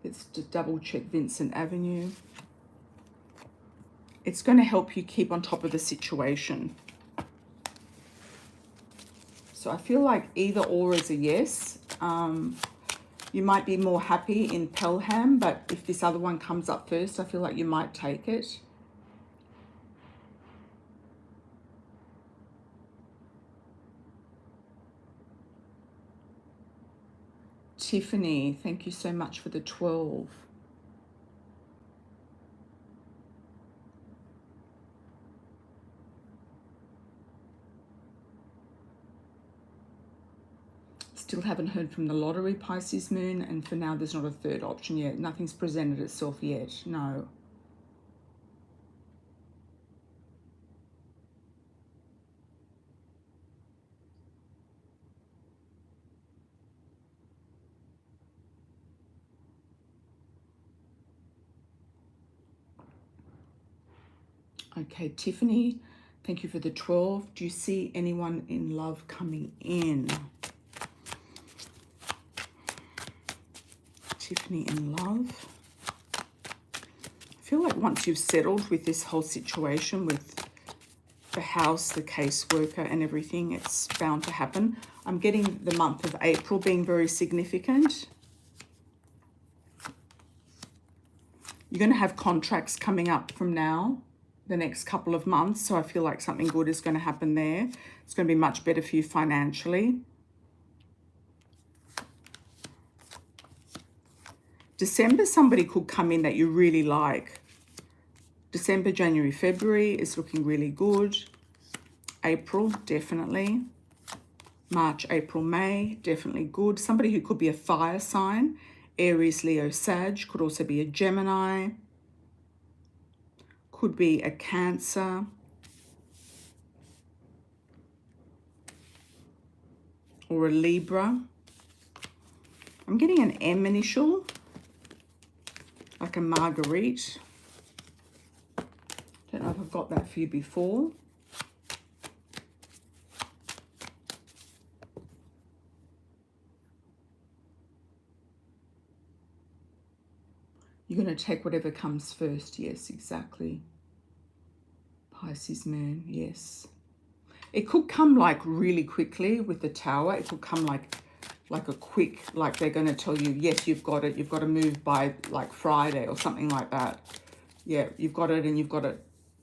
Let's just double check Vincent Avenue. It's going to help you keep on top of the situation. So I feel like either or is a yes. You might be more happy in Pelham, but if this other one comes up first, I feel like you might take it. Tiffany, thank you so much for the 12. Still haven't heard from the lottery, Pisces Moon, and for now there's not a third option yet. Nothing's presented itself yet, no. Okay, Tiffany, thank you for the 12. Do you see anyone in love coming in? Tiffany in love. I feel like once you've settled with this whole situation with the house, the caseworker and everything, it's bound to happen. I'm getting the month of April being very significant. You're going to have contracts coming up from now, the next couple of months. So I feel like something good is going to happen there. It's going to be much better for you financially. December, somebody could come in that you really like. December, January, February is looking really good. April, definitely. March, April, May, definitely good. Somebody who could be a fire sign. Aries, Leo, Sag. Could also be a Gemini. Could be a Cancer. Or a Libra. I'm getting an M initial. Like a Marguerite. Don't know if I've got that for you before. You're going to take whatever comes first. Yes, exactly. Pisces Moon, yes. It could come like really quickly with the Tower. It could come like a quick, like they're going to tell you, yes, you've got it. You've got to move by like Friday or something like that. Yeah, you've got it and you've got it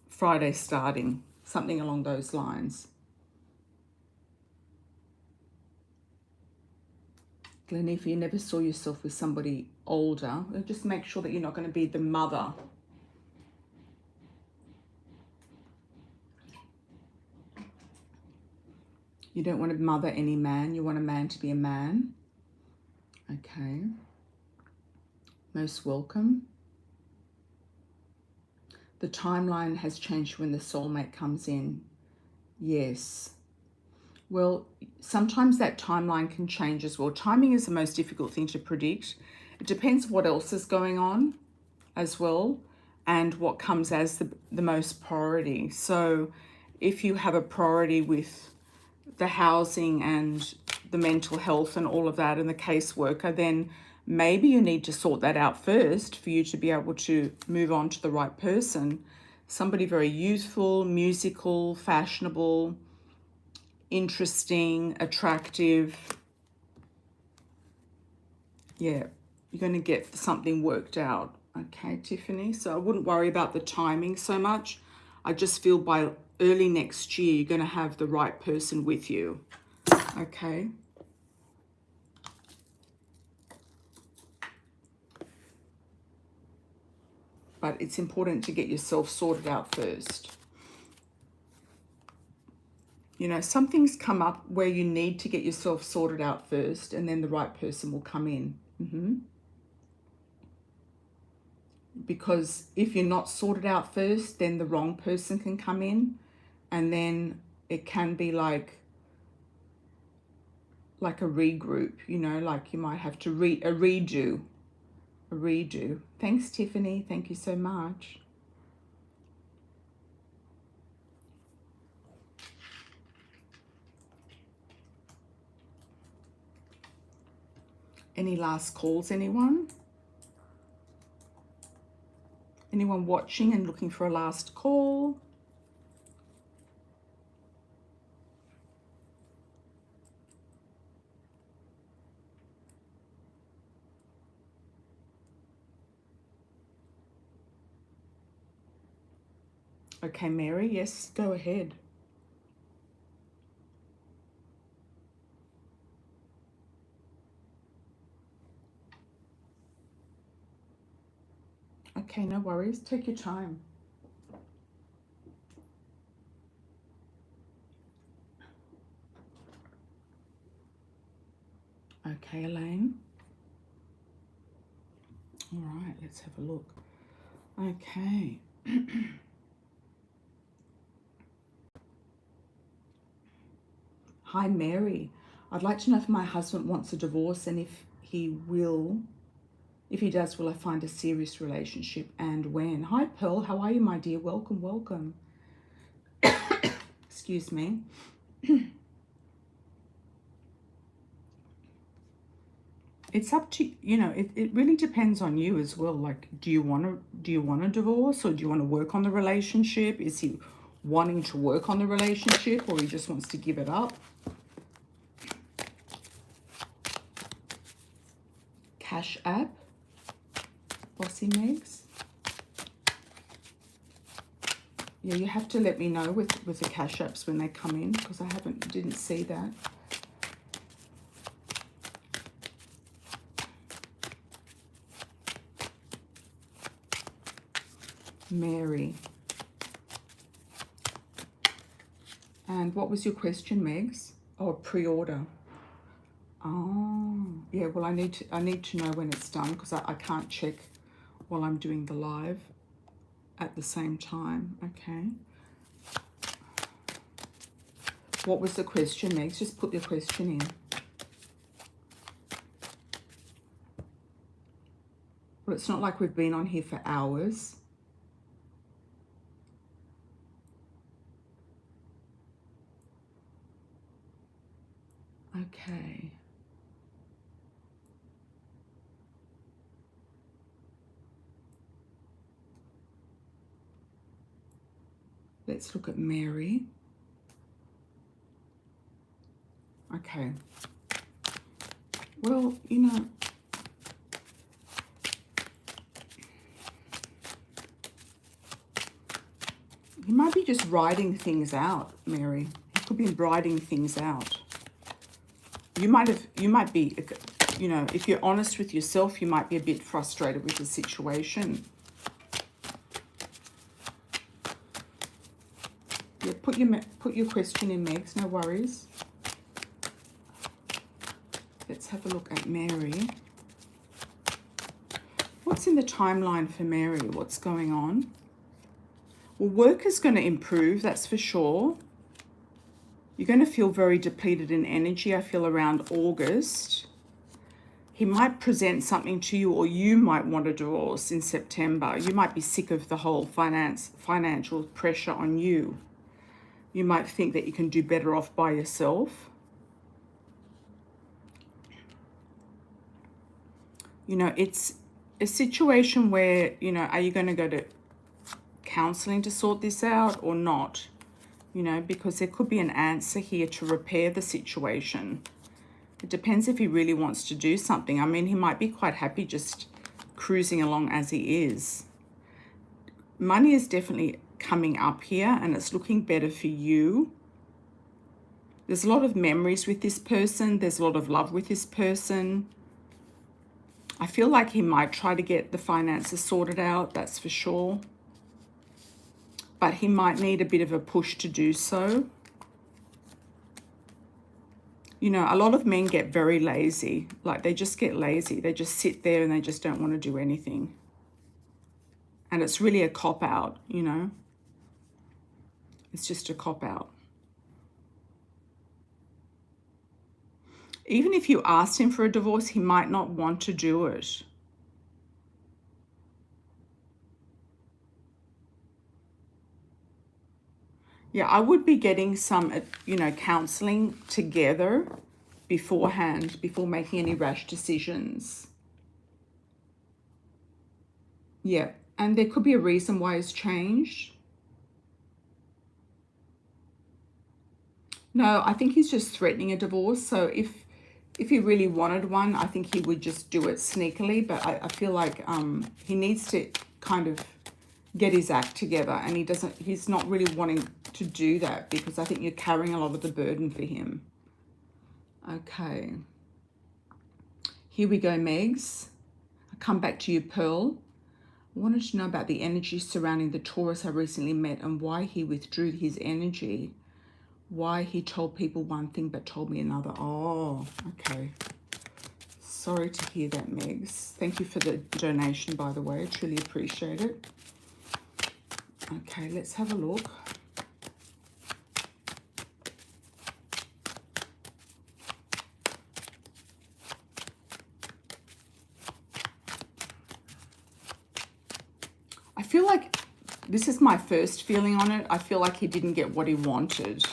Friday starting. Something along those lines. Glen, if you never saw yourself with somebody older, just make sure that you're not going to be the mother. You don't want to mother any man. You want a man to be a man. Okay. Most welcome. The timeline has changed when the soulmate comes in. Yes. Well, sometimes that timeline can change as well. Timing is the most difficult thing to predict. It depends what else is going on as well and what comes as the most priority. So if you have a priority with the housing and the mental health and all of that and the caseworker, then maybe you need to sort that out first for you to be able to move on to the right person. Somebody very youthful, musical, fashionable, interesting, attractive. Yeah, you're going to get something worked out. Okay, Tiffany. So I wouldn't worry about the timing so much. I just feel by early next year, you're going to have the right person with you. Okay. But it's important to get yourself sorted out first. You know, some things come up where you need to get yourself sorted out first, and then the right person will come in. Because if you're not sorted out first, then the wrong person can come in, and then it can be like a regroup, you know, like you might have to redo. Thanks, Tiffany. Thank you so much. Any last calls, anyone? Anyone watching and looking for a last call? Okay, Mary, yes, go ahead. Okay, no worries. Take your time. Okay, Elaine. All right, let's have a look. Okay. Hi, Mary. I'd like to know if my husband wants a divorce and if he will. If he does, will I find a serious relationship and when? Hi, Pearl. How are you, my dear? Welcome, welcome. Excuse me. It's up to, you know, it really depends on you as well. Like, do you want a divorce, or do you want to work on the relationship? Is he wanting to work on the relationship, or he just wants to give it up? Cash App, Bossy Megs. Yeah, you have to let me know with the Cash Apps when they come in, because I didn't see that. Mary. And what was your question, Megs? Oh, pre-order. Oh, yeah, well, I need to know when it's done, because I can't check while I'm doing the live at the same time. Okay. What was the question, Megs? Just put your question in. Well, it's not like we've been on here for hours. Okay. Let's look at Mary. Okay. Well, you know, you might be just writing things out, Mary. You could be writing things out. You might be you know, if you're honest with yourself, you might be a bit frustrated with the situation. Yeah, put your question in, Megs, no worries. Let's have a look at Mary. What's in the timeline for Mary? What's going on? Well, work is going to improve, that's for sure. You're going to feel very depleted in energy, I feel, around August. He might present something to you, or you might want a divorce in September. You might be sick of the whole financial pressure on you. You might think that you can do better off by yourself. You know, it's a situation where, you know, are you going to go to counseling to sort this out or not? You know, because there could be an answer here to repair the situation. It depends if he really wants to do something. I mean, he might be quite happy just cruising along as he is. Money is definitely coming up here, and it's looking better for you. There's a lot of memories with this person. There's a lot of love with this person. I feel like he might try to get the finances sorted out, that's for sure. But he might need a bit of a push to do so. You know, a lot of men get very lazy. Like, they just get lazy. They just sit there and they just don't want to do anything. And it's really a cop-out, you know. It's just a cop-out. Even if you asked him for a divorce, he might not want to do it. Yeah, I would be getting some, you know, counseling together beforehand, before making any rash decisions. Yeah, and there could be a reason why it's changed. No, I think he's just threatening a divorce. So if he really wanted one, I think he would just do it sneakily. But I feel like he needs to kind of get his act together, and he's not really wanting to do that, because I think you're carrying a lot of the burden for him. Okay. Here we go, Megs. I come back to you, Pearl. I wanted to know about the energy surrounding the Taurus I recently met and why he withdrew his energy. Why he told people one thing but told me another. Oh, okay. Sorry to hear that, Megs. Thank you for the donation, by the way. I truly appreciate it. Okay, let's have a look. I feel like this is my first feeling on it. I feel like he didn't get what he wanted.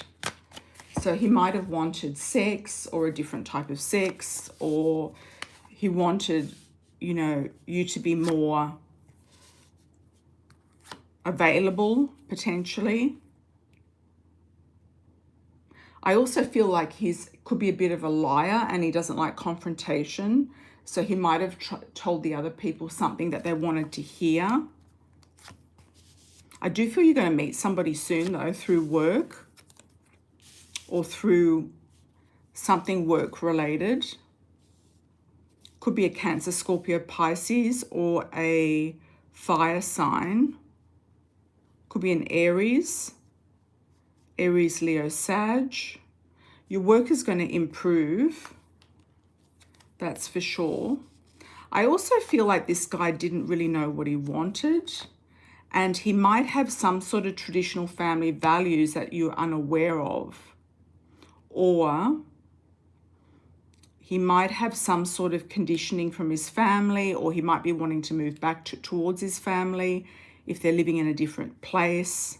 So he might have wanted sex, or a different type of sex, or he wanted, you know, you to be more available, potentially. I also feel like could be a bit of a liar, and he doesn't like confrontation. So he might have told the other people something that they wanted to hear. I do feel you're going to meet somebody soon, though, through work or through something work-related. Could be a Cancer, Scorpio, Pisces, or a fire sign. Could be an Aries, Leo, Sag. Your work is going to improve. That's for sure. I also feel like this guy didn't really know what he wanted. And he might have some sort of traditional family values that you're unaware of. Or he might have some sort of conditioning from his family, or he might be wanting to move back towards his family if they're living in a different place.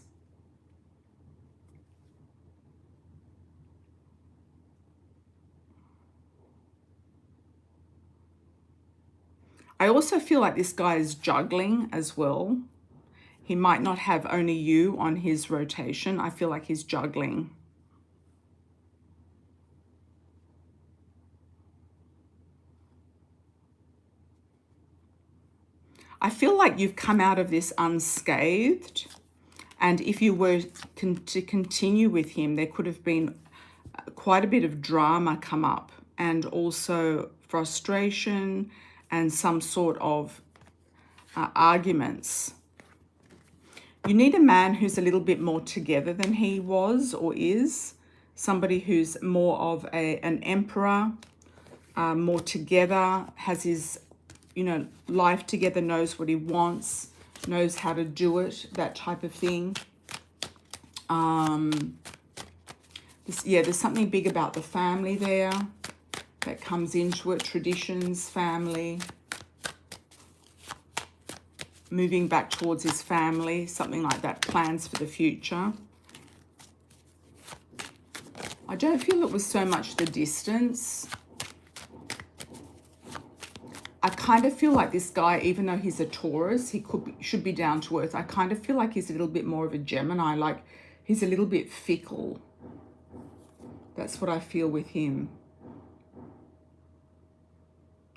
I also feel like this guy is juggling as well. He might not have only you on his rotation. I feel like he's juggling. I feel like you've come out of this unscathed. And if you were to continue with him, there could have been quite a bit of drama come up. And also frustration and some sort of arguments. You need a man who's a little bit more together than he was or is. Somebody who's more of an emperor, more together, has his, life together, knows what he wants, knows how to do it, that type of thing. There's something big about the family there that comes into it. Traditions, family. Moving back towards his family, something like that, plans for the future. I don't feel it was so much the distance. I kind of feel like this guy, even though he's a Taurus, he should be down to earth. I kind of feel like he's a little bit more of a Gemini, like he's a little bit fickle. That's what I feel with him.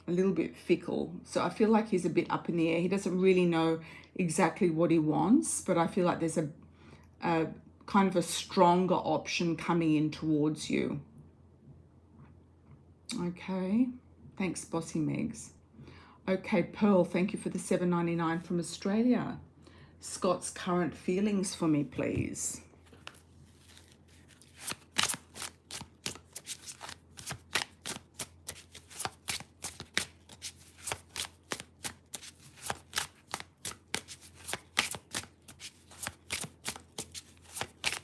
A little bit fickle. So I feel like he's a bit up in the air. He doesn't really know exactly what he wants, but I feel like there's a kind of a stronger option coming in towards you. Okay. Thanks, Bossy Megs. Okay, Pearl, thank you for the $7.99 from Australia. Scott's current feelings for me, please.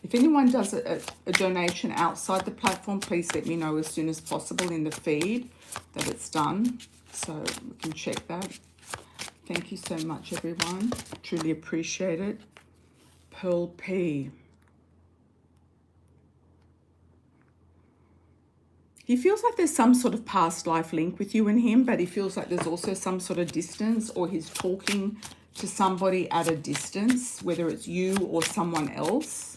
If anyone does a donation outside the platform, please let me know as soon as possible in the feed that it's done, so we can check that. Thank you so much, everyone. Truly appreciate it. Pearl P. He feels like there's some sort of past life link with you and him, but he feels like there's also some sort of distance, or he's talking to somebody at a distance, whether it's you or someone else.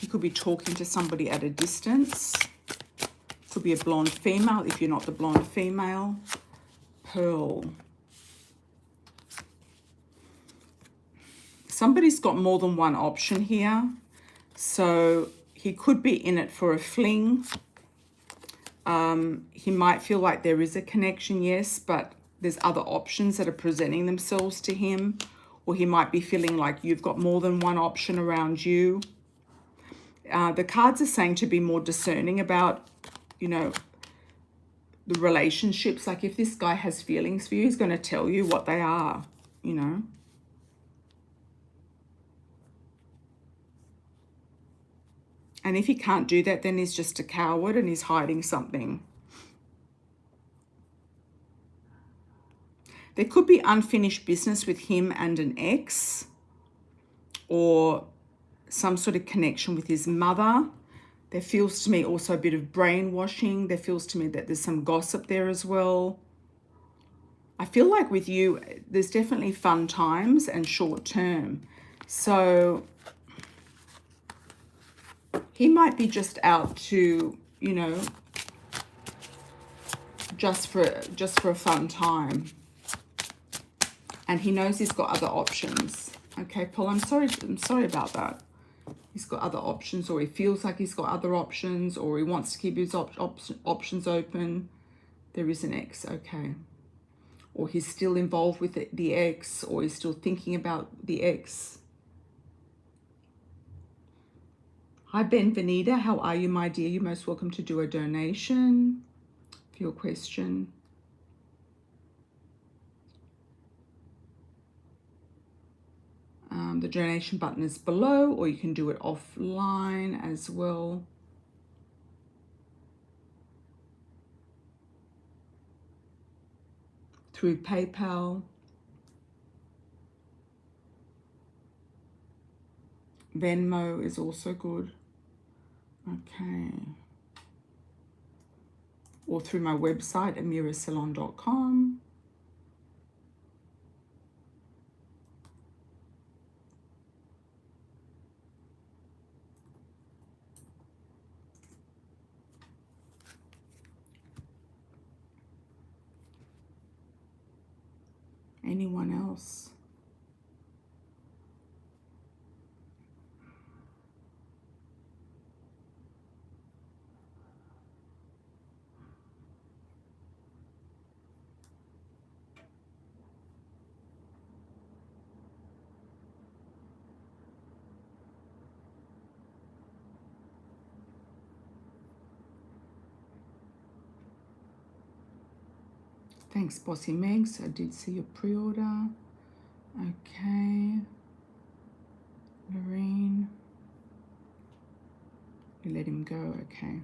You could be talking to somebody at a distance. Could be a blonde female if you're not the blonde female. Pearl. Somebody's got more than one option here. So he could be in it for a fling. He might feel like there is a connection, yes, but there's other options that are presenting themselves to him. Or he might be feeling like you've got more than one option around you. The cards are saying to be more discerning about, the relationships. Like if this guy has feelings for you, he's going to tell you what they are, And if he can't do that, then he's just a coward and he's hiding something. There could be unfinished business with him and an ex, or some sort of connection with his mother. There feels to me also a bit of brainwashing. There feels to me that there's some gossip there as well. I feel like with you, there's definitely fun times and short term. So he might be just out to, just for a fun time. And he knows he's got other options. Okay, Paul, I'm sorry about that. He's got other options, or he feels like he's got other options, or he wants to keep his options open. There is an ex, okay. Or he's still involved with the ex, or he's still thinking about the ex. Hi, Benvenida. How are you, my dear? You're most welcome to do a donation for your question. The donation button is below, or you can do it offline as well. Through PayPal. Venmo is also good. Okay. Or through my website, amiracelon.com. Anyone else? Thanks, Bossy Megs. I did see your pre-order. Okay. Loren. You let him go. Okay.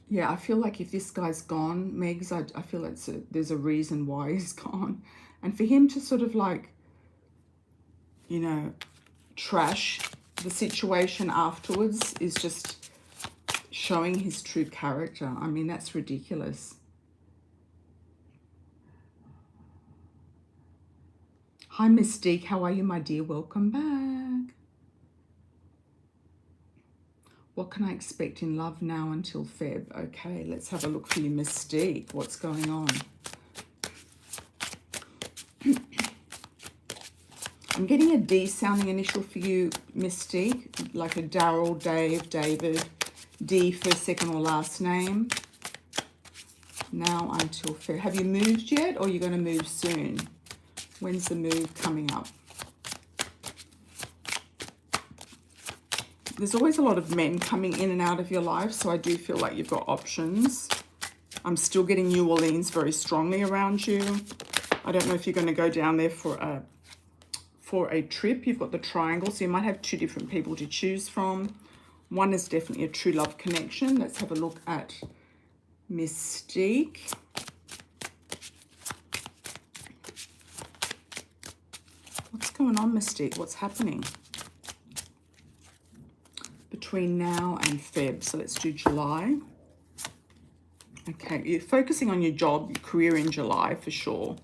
Yeah, I feel like if this guy's gone, Megs, I feel there's a reason why he's gone. And for him to sort of like, you know, trash the situation afterwards is just showing his true character. I mean, that's ridiculous. Hi, Mystique. How are you, my dear? Welcome back. What can I expect in love now until Feb? Okay, let's have a look for you, Mystique. What's going on? I'm getting a D sounding initial for you, Mystique, like a Daryl, Dave, David, D first, second, or last name. Now until Feb. Have you moved yet, or are you going to move soon? When's the move coming up? There's always a lot of men coming in and out of your life, so I do feel like you've got options. I'm still getting New Orleans very strongly around you. I don't know if you're going to go down there for a trip. You've got the triangle, so you might have two different people to choose from. One is definitely a true love connection. Let's have a look at Mystique. What's going on, Mystique? What's happening between now and Feb? So let's do July. Okay, you're focusing on your job, your career in July for sure.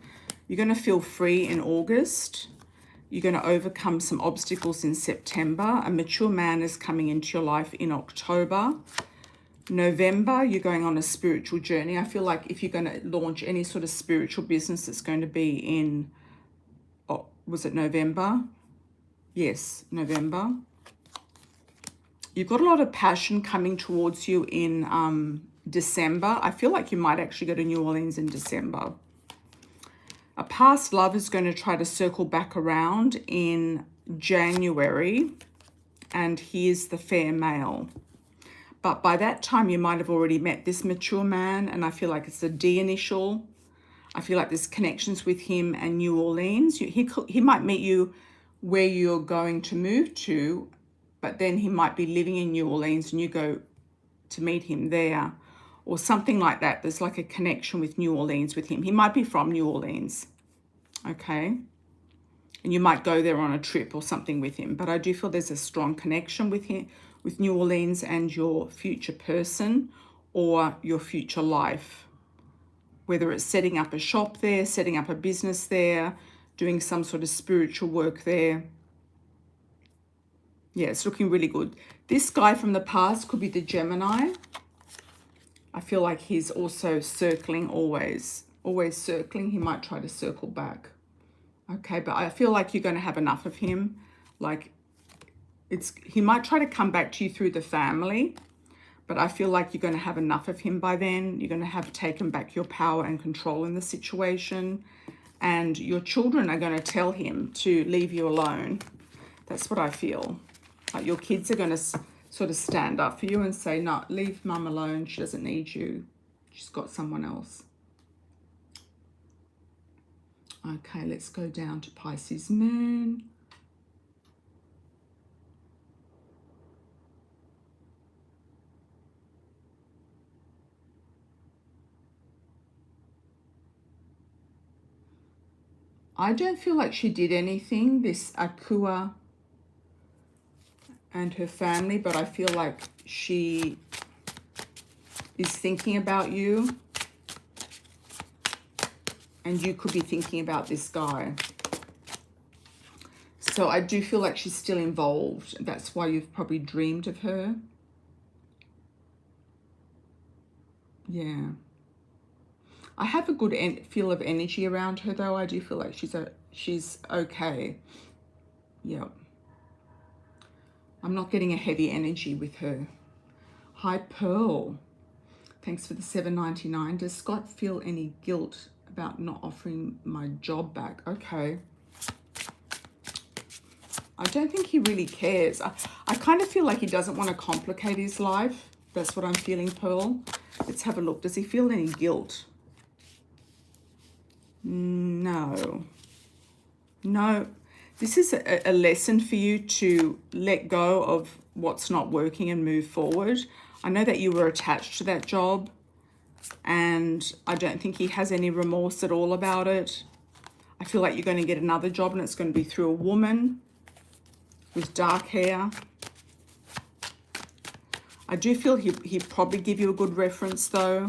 You're going to feel free in August. You're going to overcome some obstacles in September. A mature man is coming into your life in October. November, you're going on a spiritual journey. I feel like if you're going to launch any sort of spiritual business, it's going to be in, oh, was it November? Yes, November. You've got a lot of passion coming towards you in December. I feel like you might actually go to New Orleans in December. A past love is going to try to circle back around in January, and here's the fair male. But by that time, you might have already met this mature man, and I feel like it's a D initial. I feel like there's connections with him and New Orleans. He might meet you where you're going to move to, but then he might be living in New Orleans and you go to meet him there or something like that. There's like a connection with New Orleans with him. He might be from New Orleans, okay? And you might go there on a trip or something with him. But I do feel there's a strong connection with him, with New Orleans and your future person or your future life. Whether it's setting up a shop there, setting up a business there, doing some sort of spiritual work there. Yeah, it's looking really good. This guy from the past could be the Gemini. I feel like he's also circling always circling. He might try to circle back. Okay, but I feel like you're going to have enough of him. Like he might try to come back to you through the family, but I feel like you're going to have enough of him by then. You're going to have taken back your power and control in the situation, and your children are going to tell him to leave you alone. That's what I feel. Like your kids are going to sort of stand up for you and say, no, leave mum alone. She doesn't need you. She's got someone else. Okay, let's go down to Pisces moon. I don't feel like she did anything, this Akua and her family, but I feel like she is thinking about you, and you could be thinking about this guy. So I do feel like she's still involved. That's why you've probably dreamed of her. Yeah. I have a good feel of energy around her, though. I do feel like she's okay. Yeah. I'm not getting a heavy energy with her. Hi, Pearl. Thanks for the $7.99. Does Scott feel any guilt about not offering my job back? Okay. I don't think he really cares. I kind of feel like he doesn't want to complicate his life. That's what I'm feeling, Pearl. Let's have a look. Does he feel any guilt? No. No. This is a lesson for you to let go of what's not working and move forward. I know that you were attached to that job, and I don't think he has any remorse at all about it. I feel like you're going to get another job, and it's going to be through a woman with dark hair. I do feel he'd probably give you a good reference, though.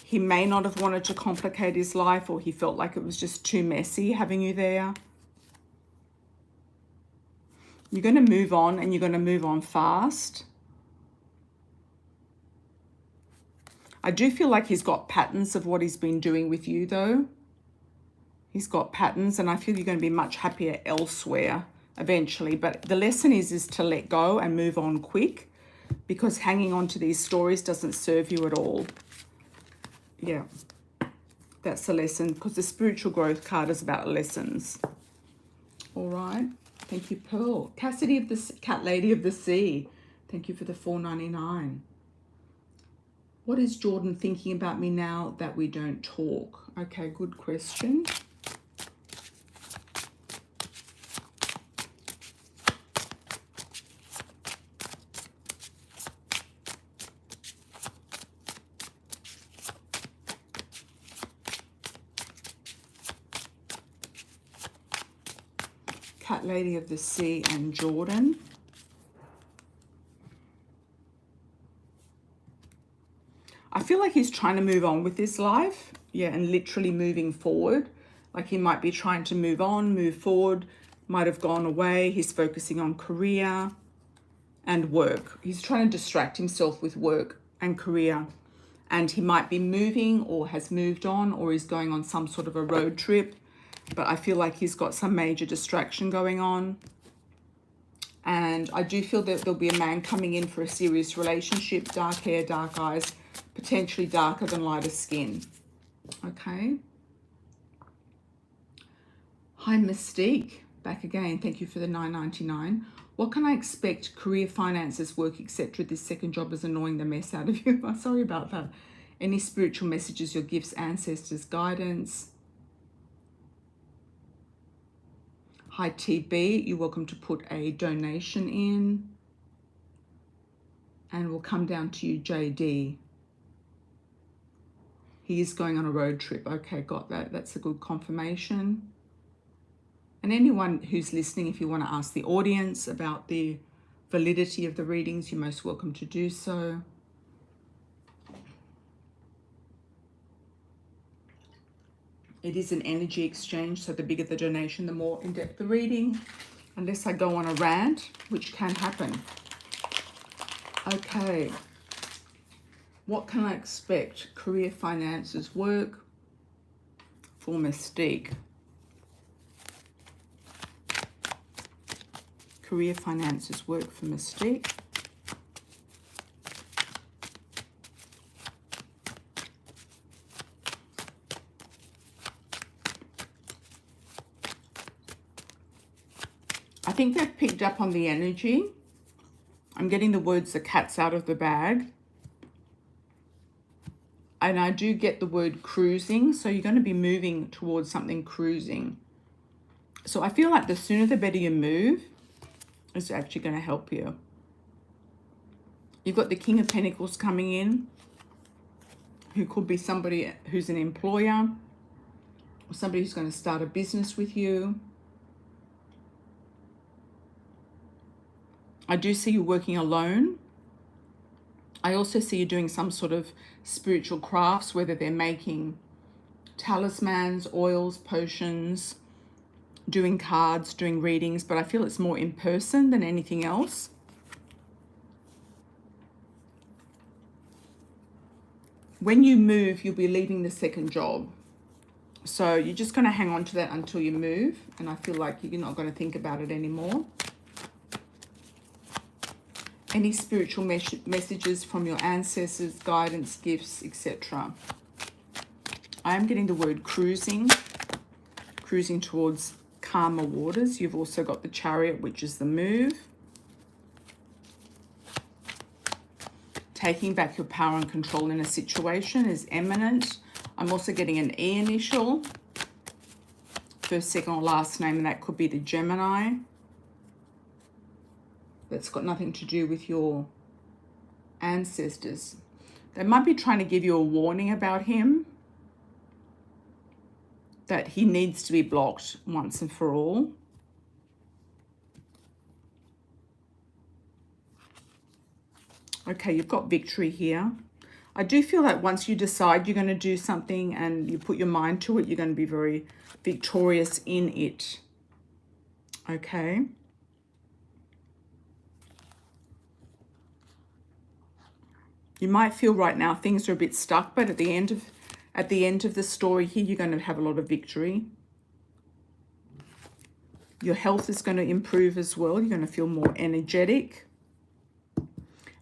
He may not have wanted to complicate his life, or he felt like it was just too messy having you there. You're going to move on, and you're going to move on fast. I do feel like he's got patterns of what he's been doing with you, though. He's got patterns, and I feel you're going to be much happier elsewhere eventually. But the lesson is to let go and move on quick, because hanging on to these stories doesn't serve you at all. Yeah, that's the lesson, because the spiritual growth card is about lessons. All right. Thank you, Pearl. Cassidy of the Cat Lady of the Sea. Thank you for the $4.99. What is Jordan thinking about me now that we don't talk? Okay, good question. Cat Lady of the Sea and Jordan. I feel like he's trying to move on with his life. Yeah, and literally moving forward. Like he might be trying to move on, move forward, might have gone away. He's focusing on career and work. He's trying to distract himself with work and career. And he might be moving or has moved on, or is going on some sort of a road trip. But I feel like he's got some major distraction going on. And I do feel that there'll be a man coming in for a serious relationship. Dark hair, dark eyes, potentially darker than lighter skin. Okay. Hi, Mystique. Back again. Thank you for the $9.99. What can I expect? Career, finances, work, etc. This second job is annoying the mess out of you. I'm sorry about that. Any spiritual messages, your gifts, ancestors, guidance. Hi, TB. You're welcome to put a donation in. And we'll come down to you, JD. He is going on a road trip. Okay, got that. That's a good confirmation. And anyone who's listening, if you want to ask the audience about the validity of the readings, you're most welcome to do so. It is an energy exchange, so the bigger the donation, the more in-depth the reading, unless I go on a rant, which can happen. Okay. What can I expect? Career, finances, work for Mystique. Career, finances, work for Mystique. I think they've picked up on the energy. I'm getting the words, the cat's out of the bag. And I do get the word cruising. So you're going to be moving towards something cruising. So I feel like the sooner the better you move, it's actually going to help you. You've got the King of Pentacles coming in, who could be somebody who's an employer. or somebody who's going to start a business with you. I do see you working alone. I also see you doing some sort of spiritual crafts, whether they're making talismans, oils, potions, doing cards, doing readings, but I feel it's more in person than anything else. When you move, you'll be leaving the second job. So you're just going to hang on to that until you move. And I feel like you're not going to think about it anymore. Any spiritual messages from your ancestors, guidance, gifts, etc. I am getting the word cruising towards calmer waters. You've also got the Chariot, which is the move. Taking back your power and control in a situation is imminent. I'm also getting an E initial, first, second, or last name, and that could be the Gemini. That's got nothing to do with your ancestors. They might be trying to give you a warning about him, that he needs to be blocked once and for all. Okay, you've got victory here. I do feel that once you decide you're going to do something and you put your mind to it, you're going to be very victorious in it. Okay. You might feel right now things are a bit stuck, but at the end of the story here, you're going to have a lot of victory. Your health is going to improve as well. You're going to feel more energetic.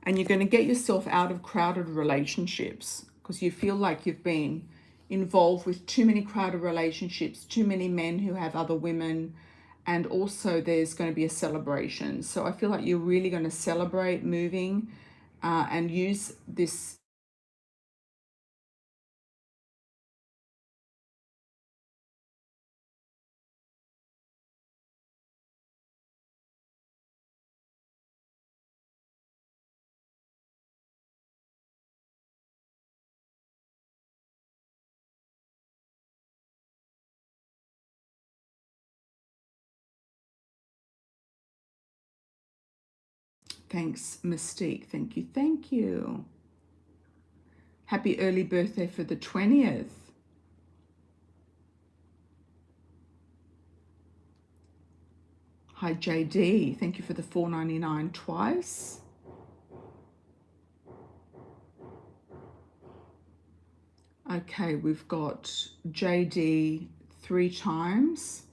And you're going to get yourself out of crowded relationships because you feel like you've been involved with too many crowded relationships, too many men who have other women, and also there's going to be a celebration. So I feel like you're really going to celebrate moving and use this. Thanks, Mystique. Thank you. Thank you. Happy early birthday for the 20th. Hi, JD. Thank you for the $4.99 twice. Okay, we've got JD 3 times.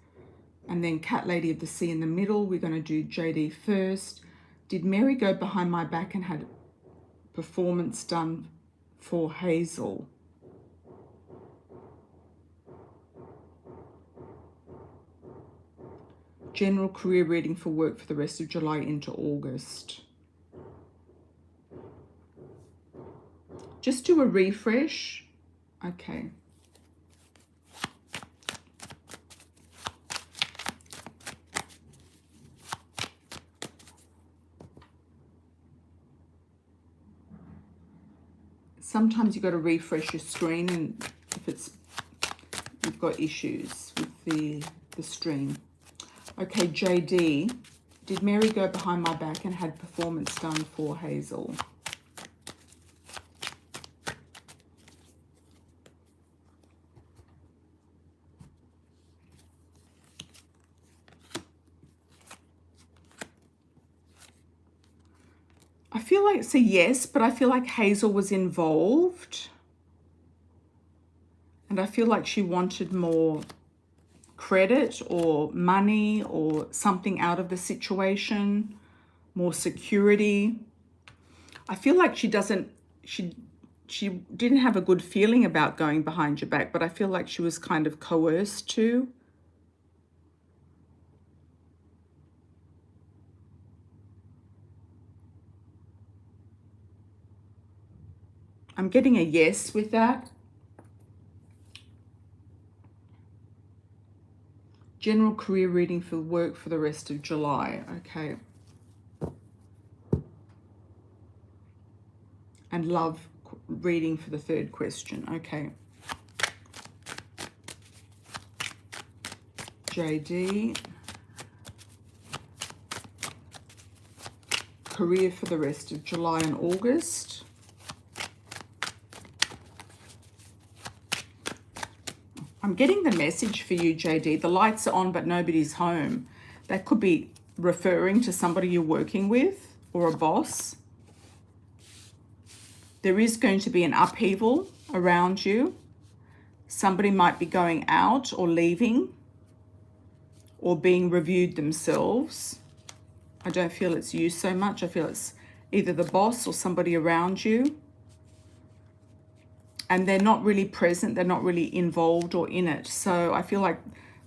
And then Cat Lady of the Sea in the middle. We're going to do JD first. Did Mary go behind my back and had performance done for Hazel? General career reading for work for the rest of July into August. Just do a refresh. Okay. Sometimes you've got to refresh your screen, and if you've got issues with the stream. Okay, JD, did Mary go behind my back and had performance done for Hazel? I feel like it's a yes, but I feel like Hazel was involved. And I feel like she wanted more credit or money or something out of the situation, more security. I feel like she didn't have a good feeling about going behind your back, but I feel like she was kind of coerced to. I'm getting a yes with that. General career reading for work for the rest of July. Okay. And love reading for the third question. Okay. JD. Career for the rest of July and August. I'm getting the message for you, JD. The lights are on, but nobody's home. That could be referring to somebody you're working with or a boss. There is going to be an upheaval around you. Somebody might be going out or leaving or being reviewed themselves. I don't feel it's you so much. I feel it's either the boss or somebody around you. And they're not really present. They're not really involved or in it. So I feel like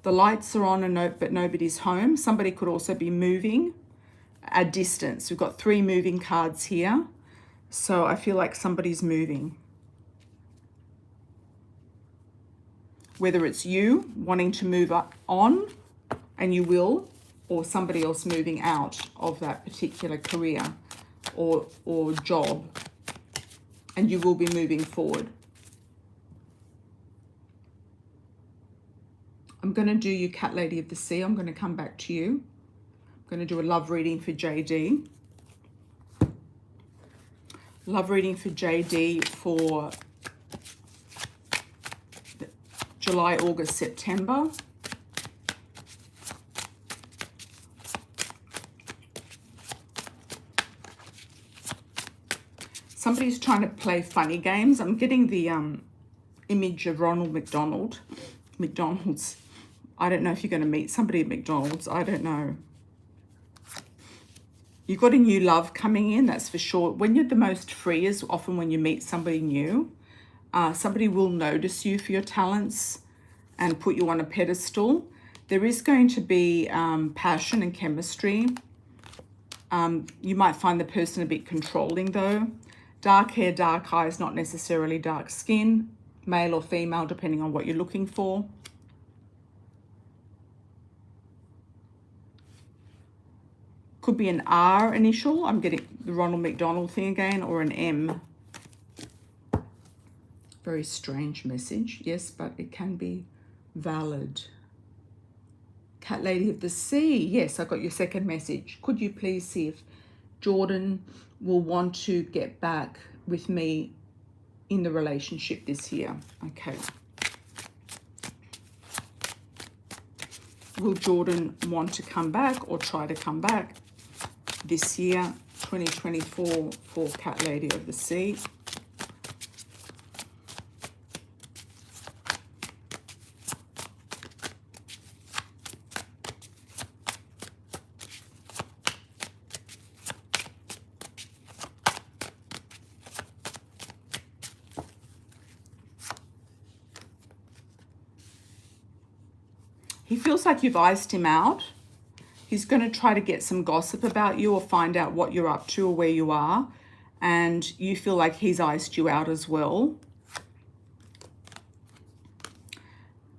the lights are on, but nobody's home. Somebody could also be moving a distance. We've got 3 moving cards here. So I feel like somebody's moving. Whether it's you wanting to move on, and you will, or somebody else moving out of that particular career or job, and you will be moving forward. I'm going to do you, Cat Lady of the Sea. I'm going to come back to you. I'm going to do a love reading for JD. Love reading for JD for July, August, September. Somebody's trying to play funny games. I'm getting the image of Ronald McDonald's. I don't know if you're going to meet somebody at McDonald's. I don't know. You've got a new love coming in, that's for sure. When you're the most free is often when you meet somebody new. Somebody will notice you for your talents and put you on a pedestal. There is going to be passion and chemistry. You might find the person a bit controlling though. Dark hair, dark eyes, not necessarily dark skin. Male or female, depending on what you're looking for. Could be an R initial. I'm getting the Ronald McDonald thing again, or an M. Very strange message, yes, but it can be valid. Cat Lady of the Sea. Yes, I got your second message. Could you please see if Jordan will want to get back with me in the relationship this year? Okay. Will Jordan want to come back or try to come back this year, 2024, for Cat Lady of the Sea? He feels like you've iced him out. He's going to try to get some gossip about you or find out what you're up to or where you are. And you feel like he's iced you out as well.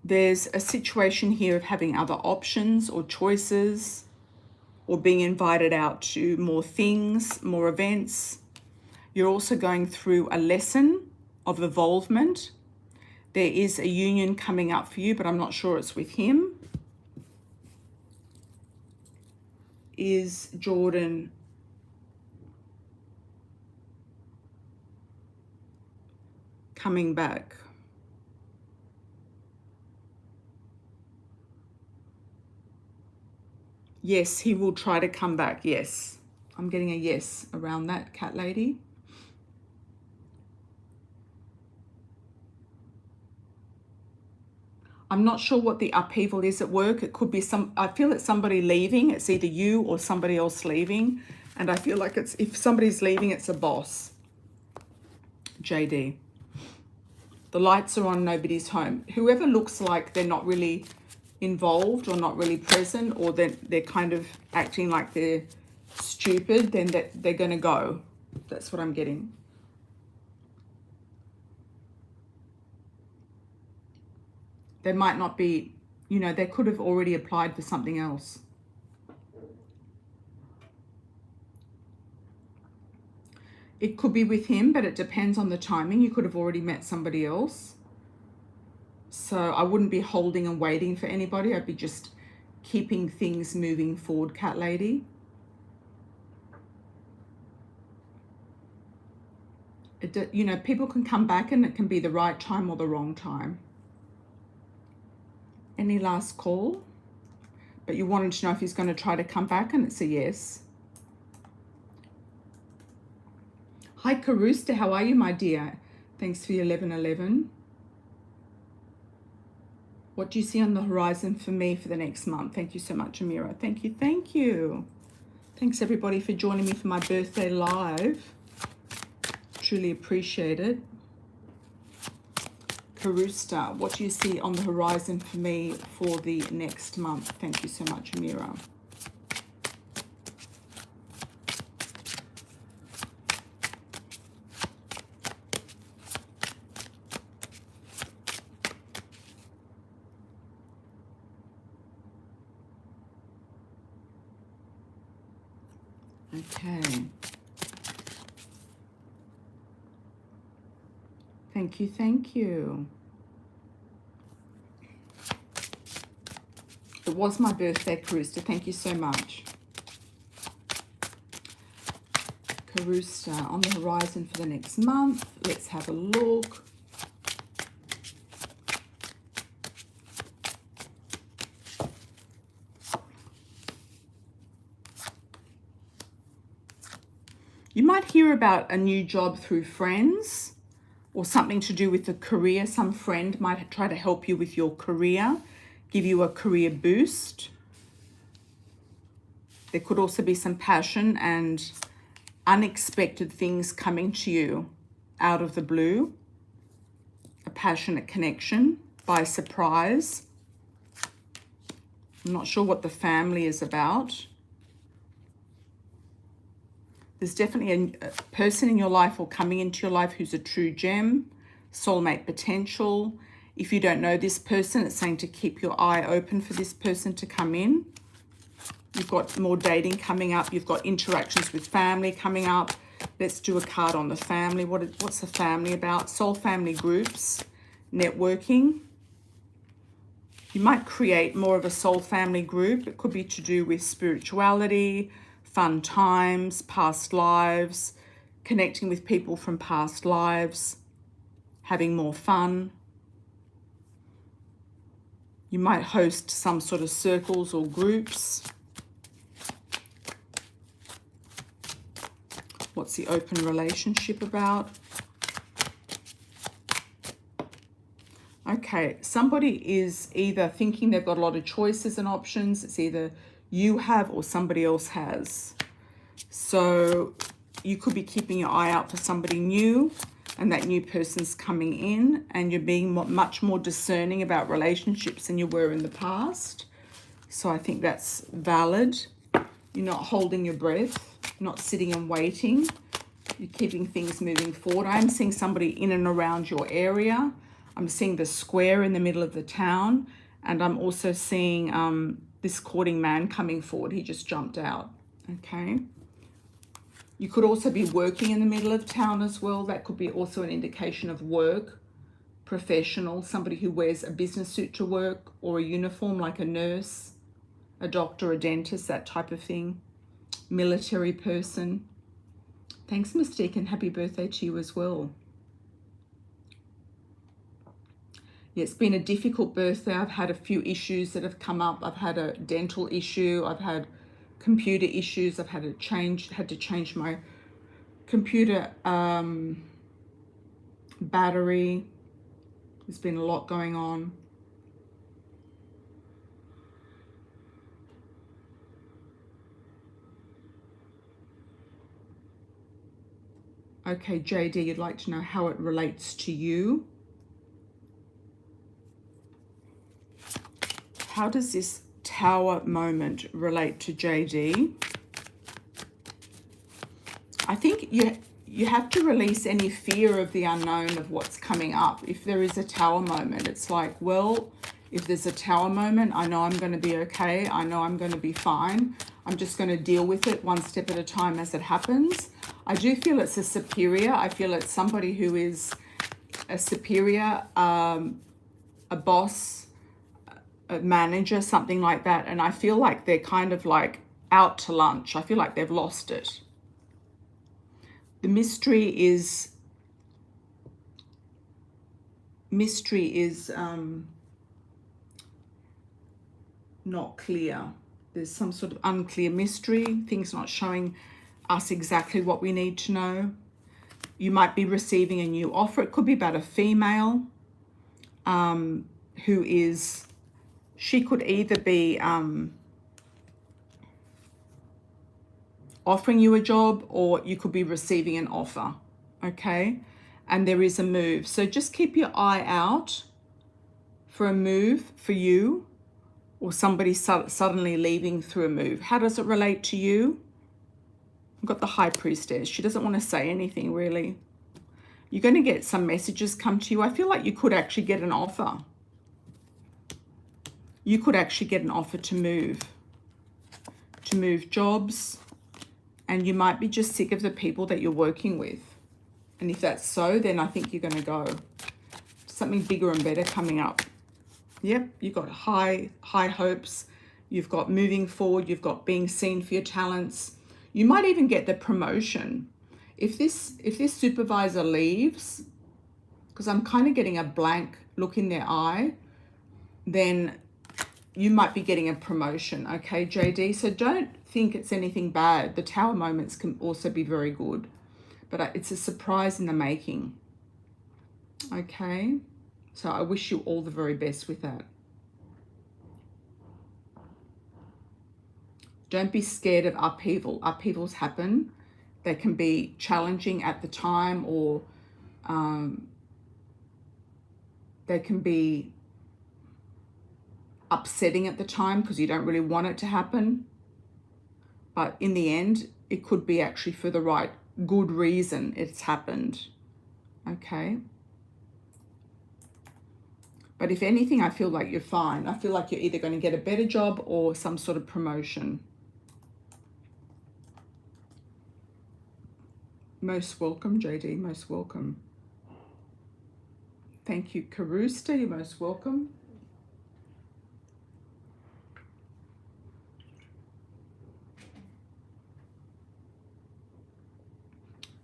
There's a situation here of having other options or choices, or being invited out to more things, more events. You're also going through a lesson of evolvement. There is a union coming up for you, but I'm not sure it's with him. Is Jordan coming back? Yes, he will try to come back. Yes. I'm getting a yes around that, Cat Lady. I'm not sure what the upheaval is at work. It could be I feel it's somebody leaving. It's either you or somebody else leaving. And I feel like if somebody's leaving, it's a boss. JD. The lights are on, nobody's home. Whoever looks like they're not really involved or not really present, or they're kind of acting like they're stupid, then they're going to go. That's what I'm getting. They might not be, they could have already applied for something else. It could be with him, but it depends on the timing. You could have already met somebody else. So I wouldn't be holding and waiting for anybody. I'd be just keeping things moving forward, cat lady. You know, people can come back and it can be the right time or the wrong time. Any last call? But you wanted to know if he's going to try to come back, and it's a yes. Hi, Karusta. How are you, my dear? Thanks for your 1111. What do you see on the horizon for me for the next month? Thank you so much, Amira. Thank you. Thank you. Thanks, everybody, for joining me for my birthday live. Truly appreciate it. Karusta, what do you see on the horizon for me for the next month? Thank you so much, Amira. Okay. Thank you, thank you. It was my birthday, Karusta. Thank you so much. Karusta, on the horizon for the next month. Let's have a look. You might hear about a new job through friends or something to do with a career. Some friend might try to help you with your career, give you a career boost. There could also be some passion and unexpected things coming to you out of the blue. A passionate connection by surprise. I'm not sure what the family is about. There's definitely a person in your life or coming into your life who's a true gem, soulmate potential. If you don't know this person, it's saying to keep your eye open for this person to come in. You've got more dating coming up. You've got interactions with family coming up. Let's do a card on the family. What's the family about? Soul family groups, networking. You might create more of a soul family group. It could be to do with spirituality, fun times, past lives, connecting with people from past lives, having more fun. You might host some sort of circles or groups. What's the open relationship about? Okay, somebody is either thinking they've got a lot of choices and options. It's either you have or somebody else has. So you could be keeping your eye out for somebody new, and that new person's coming in, and you're being much more discerning about relationships than you were in the past. So I think that's valid. You're not holding your breath, not sitting and waiting. You're keeping things moving forward. I'm seeing somebody in and around your area. I'm seeing the square in the middle of the town, and I'm also seeing this courting man coming forward. He just jumped out. Okay. You could also be working in the middle of town as well. That could be also an indication of work, professional, somebody who wears a business suit to work or a uniform like a nurse, a doctor, a dentist, that type of thing. Military person. Thanks, Mystique, and happy birthday to you as well. Yeah, it's been a difficult birthday. I've had a few issues that have come up. I've had a dental issue. I've had computer issues. I've had to change my computer battery. There's been a lot going on. Okay, JD, you'd like to know how it relates to you. How does this tower moment relate to JD? I think you have to release any fear of the unknown of what's coming up. If there is a tower moment, it's like, well, if there's a tower moment, I know I'm going to be okay. I know I'm going to be fine. I'm just going to deal with it one step at a time as it happens. I do feel it's a superior. I feel it's somebody who is a superior, a boss, a manager, something like that. And I feel like they're kind of like out to lunch. I feel like they've lost it. The mystery is not clear. There's some sort of unclear mystery. Things not showing us exactly what we need to know. You might be receiving a new offer. It could be about a female who is, she could either be offering you a job, or you could be receiving an offer, okay? And there is a move. So just keep your eye out for a move for you, or somebody suddenly leaving through a move. How does it relate to you? I've got the High Priestess. She doesn't want to say anything, really. You're going to get some messages come to you. I feel like you could actually get an offer. You could actually get an offer to move jobs. And you might be just sick of the people that you're working with. And if that's so, then I think you're going to go. Something bigger and better coming up. Yep, you've got high hopes. You've got moving forward. You've got being seen for your talents. You might even get the promotion. If this supervisor leaves, because I'm kind of getting a blank look in their eye, then you might be getting a promotion, okay, JD? So don't think it's anything bad. The Tower moments can also be very good, but it's a surprise in the making, okay? So I wish you all the very best with that. Don't be scared of upheaval. Upheavals happen. They can be challenging at the time, or they can be upsetting at the time because you don't really want it to happen. But in the end, it could be actually for the right, good reason it's happened. Okay. But if anything, I feel like you're fine. I feel like you're either going to get a better job or some sort of promotion. Most welcome, JD. Most welcome. Thank you, Karusta. You're most welcome.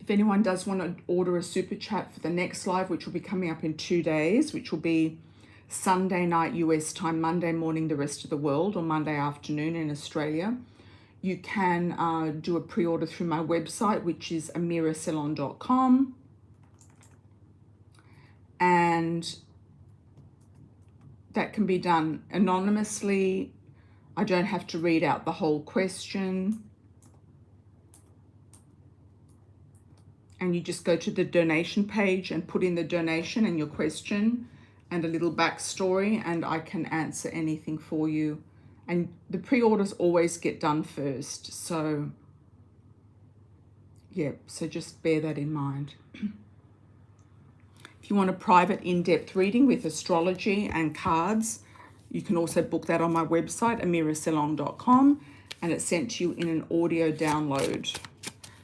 If anyone does want to order a super chat for the next live, which will be coming up in 2 days, which will be Sunday night US time, Monday morning the rest of the world, or Monday afternoon in Australia, you can do a pre-order through my website, which is amiracelon.com. And that can be done anonymously. I don't have to read out the whole question. And you just go to the donation page and put in the donation and your question and a little backstory, and I can answer anything for you. And the pre-orders always get done first. So, yeah, so just bear that in mind. If you want a private in-depth reading with astrology and cards, you can also book that on my website, amiracelon.com, and it's sent to you in an audio download.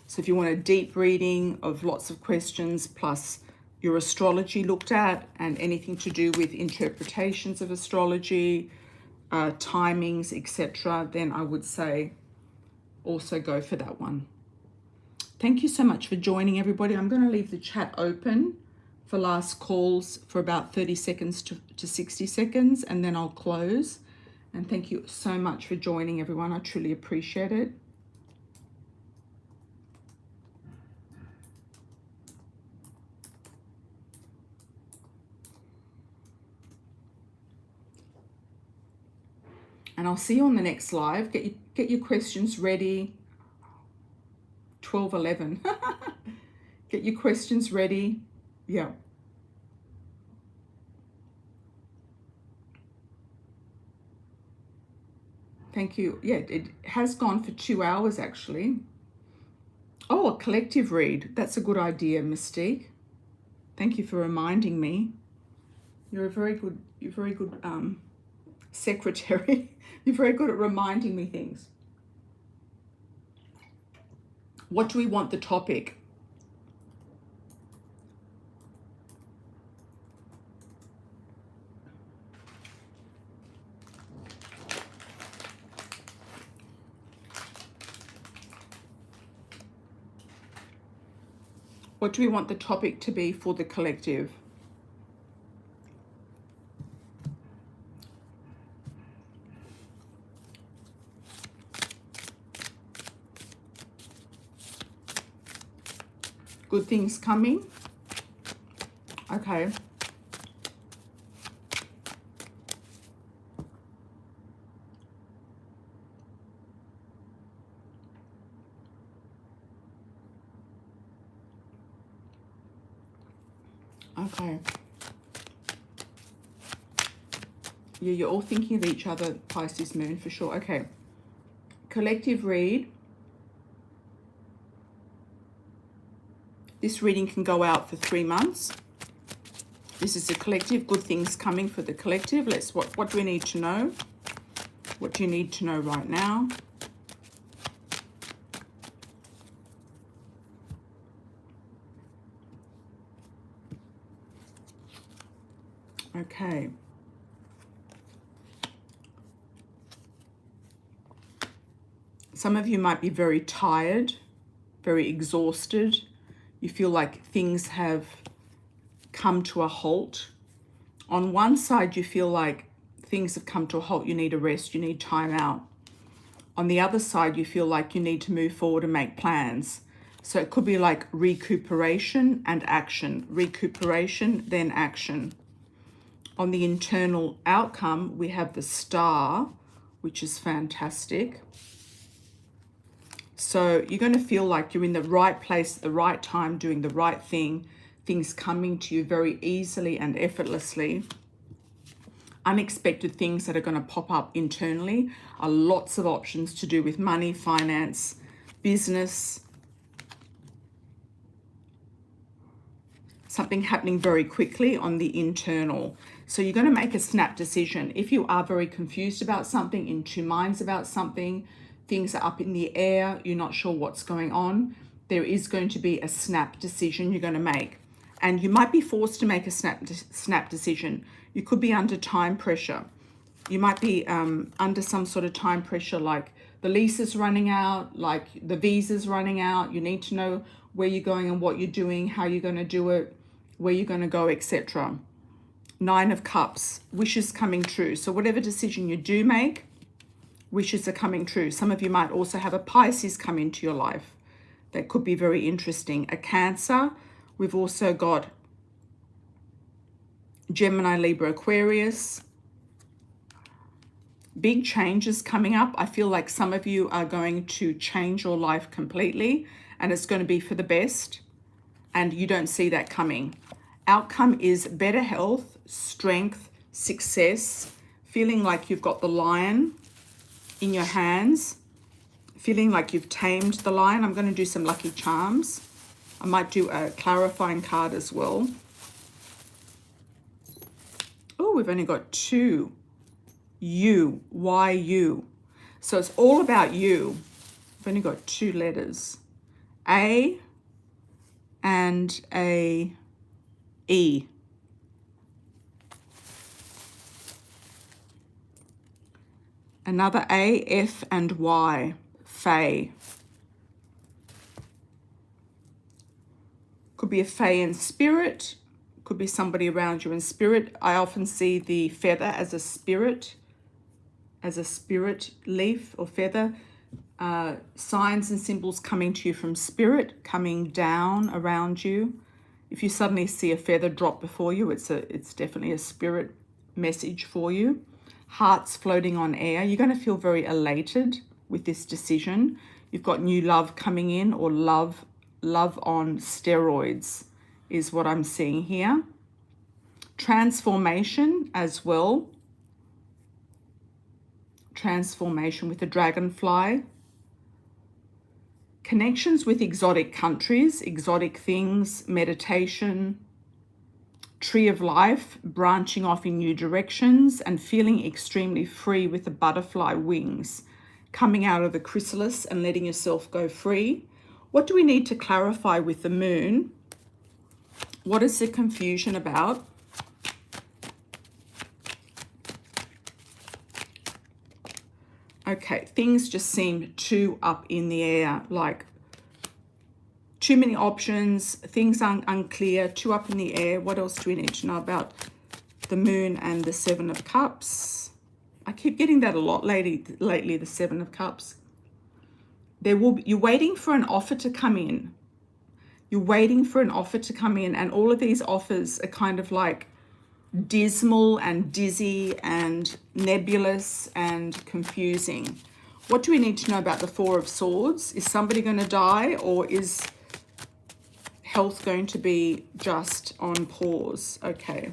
So if you want a deep reading of lots of questions, plus your astrology looked at and anything to do with interpretations of astrology, timings, etc., then I would say also go for that one. Thank you so much for joining, everybody. I'm going to leave the chat open for last calls for about 30 seconds to 60 seconds, and then I'll close. And thank you so much for joining, everyone. I truly appreciate it. And I'll see you on the next live. Get your questions ready. 12:11. Get your questions ready. Yeah. Thank you. Yeah, it has gone for 2 hours actually. Oh, a collective read. That's a good idea, Mystique. Thank you for reminding me. You're a very good secretary. You're very good at reminding me things. What do we want the topic? What do we want the topic to be for the collective? Good things coming. Okay. Okay. Yeah, you're all thinking of each other, Pisces moon, for sure. Okay. Collective read. This reading can go out for 3 months. This is a collective. Good things coming for the collective. What do we need to know? What do you need to know right now? Okay. Some of you might be very tired, very exhausted. You feel like things have come to a halt. On one side, you feel like things have come to a halt. You need a rest. You need time out. On the other side, you feel like you need to move forward and make plans. So it could be like recuperation and action. Recuperation, then action. On the internal outcome, we have the star, which is fantastic. So you're going to feel like you're in the right place at the right time, doing the right thing, things coming to you very easily and effortlessly. Unexpected things that are going to pop up internally are lots of options to do with money, finance, business. Something happening very quickly on the internal. So you're going to make a snap decision. If you are very confused about something, in two minds about something, things are up in the air, you're not sure what's going on, there is going to be a snap decision you're going to make. And you might be forced to make a snap decision. You could be under time pressure. You might be under some sort of time pressure, like the lease is running out, like the visa's running out. You need to know where you're going and what you're doing, how you're going to do it, where you're going to go, etc. 9 of Cups, wishes coming true. So whatever decision you do make, wishes are coming true. Some of you might also have a Pisces come into your life. That could be very interesting. A Cancer. We've also got Gemini, Libra, Aquarius. Big changes coming up. I feel like some of you are going to change your life completely, and it's going to be for the best, and you don't see that coming. Outcome is better health, strength, success, feeling like you've got the lion in your hands, feeling like you've tamed the lion. I'm going to do some lucky charms. I might do a clarifying card as well. Oh, we've only got 2. You. Why you? So it's all about you. I've only got 2 letters. A and a E. Another A, F and Y. Fae. Could be a fae in spirit. Could be somebody around you in spirit. I often see the feather as a spirit leaf or feather. Signs and symbols coming to you from spirit, coming down around you. If you suddenly see a feather drop before you, it's definitely a spirit message for you. Hearts floating on air. You're going to feel very elated with this decision. You've got new love coming in, or love on steroids is what I'm seeing here. Transformation as well. Transformation with the dragonfly. Connections with exotic countries, exotic things, meditation. Tree of life, branching off in new directions and feeling extremely free with the butterfly wings, coming out of the chrysalis and letting yourself go free. What do we need to clarify with the moon? What is the confusion about? Okay, things just seem too up in the air, like Too many options, things are unclear, too up in the air. What else do we need to know about the Moon and the Seven of Cups? I keep getting that a lot lately, the Seven of Cups. You're waiting for an offer to come in. You're waiting for an offer to come in, and all of these offers are kind of like dismal and dizzy and nebulous and confusing. What do we need to know about the Four of Swords? Is somebody going to die, or is health going to be just on pause? Okay.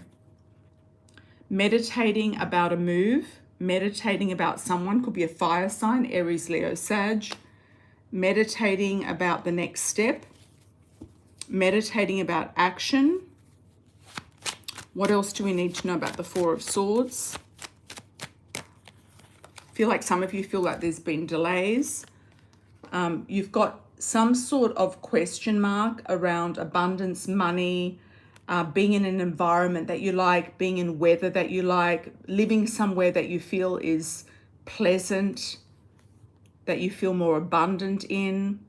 Meditating about a move, meditating about someone, could be a fire sign, Aries, Leo, Sag. Meditating about the next step, meditating about action. What else do we need to know about the Four of Swords? I feel like some of you feel like there's been delays. You've got some sort of question mark around abundance, money, being in an environment that you like, being in weather that you like, living somewhere that you feel is pleasant, that you feel more abundant in.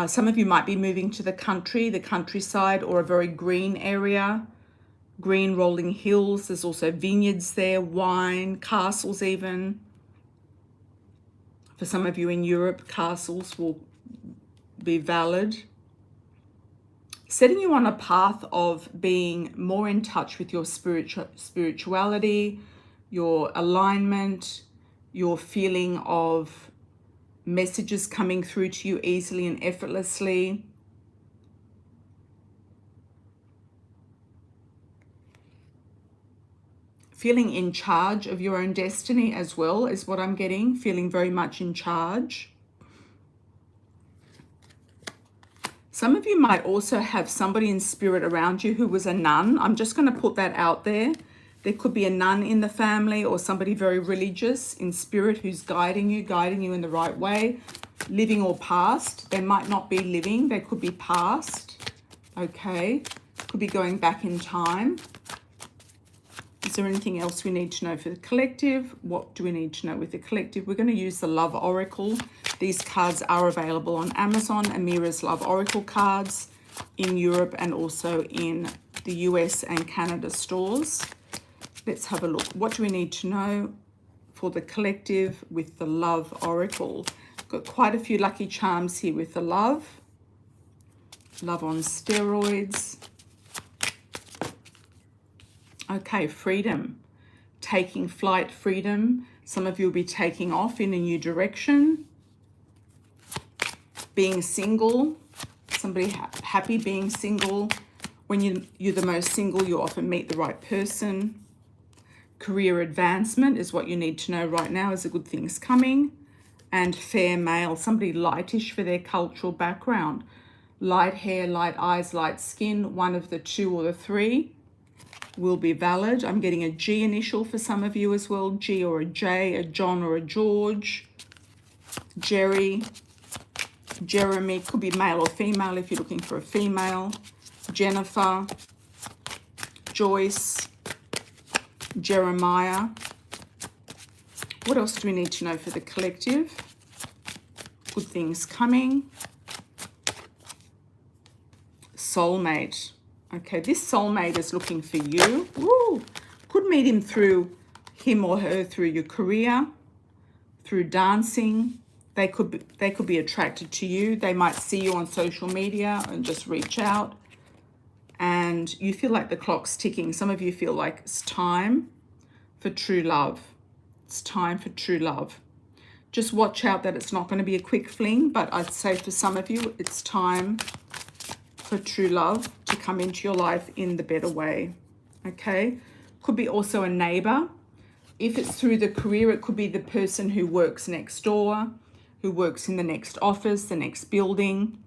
Some of you might be moving to the countryside, or a very green area, green rolling hills. There's also vineyards there, wine, castles even. For some of you in Europe, castles will be valid. Setting you on a path of being more in touch with your spirituality, your alignment, your feeling of messages coming through to you easily and effortlessly. Feeling in charge of your own destiny as well is what I'm getting. Feeling very much in charge. Some of you might also have somebody in spirit around you who was a nun. I'm just going to put that out there. There could be a nun in the family, or somebody very religious in spirit who's guiding you in the right way, living or past. They might not be living, they could be past. Okay, could be going back in time. Is there anything else we need to know for the collective? What do we need to know with the collective? We're going to use the Love Oracle. These cards are available on Amazon, Amira's Love Oracle cards, in Europe and also in the US and Canada stores. Let's have a look. What do we need to know for the collective with the Love Oracle? Got quite a few lucky charms here with the love. Love on steroids. Okay, freedom. Taking flight, freedom. Some of you will be taking off in a new direction. Being single. Somebody happy being single. When you're the most single, you often meet the right person. Career advancement is what you need to know right now. Is a good things coming. And fair male. Somebody lightish for their cultural background. Light hair, light eyes, light skin. One of the two or the three will be valid. I'm getting a G initial for some of you as well. G or a J, a John or a George. Jerry, Jeremy, could be male or female if you're looking for a female. Jennifer, Joyce, Jeremiah. What else do we need to know for the collective? Good things coming. Soulmate. Okay, this soulmate is looking for you. Woo! Could meet him or her through your career, through dancing. They could be attracted to you. They might see you on social media and just reach out. And you feel like the clock's ticking. Some of you feel like it's time for true love. It's time for true love. Just watch out that it's not going to be a quick fling, but I'd say for some of you, it's time for true love to come into your life in the better way. Okay, could be also a neighbor. If it's through the career, it could be the person who works next door, who works in the next office, the next building.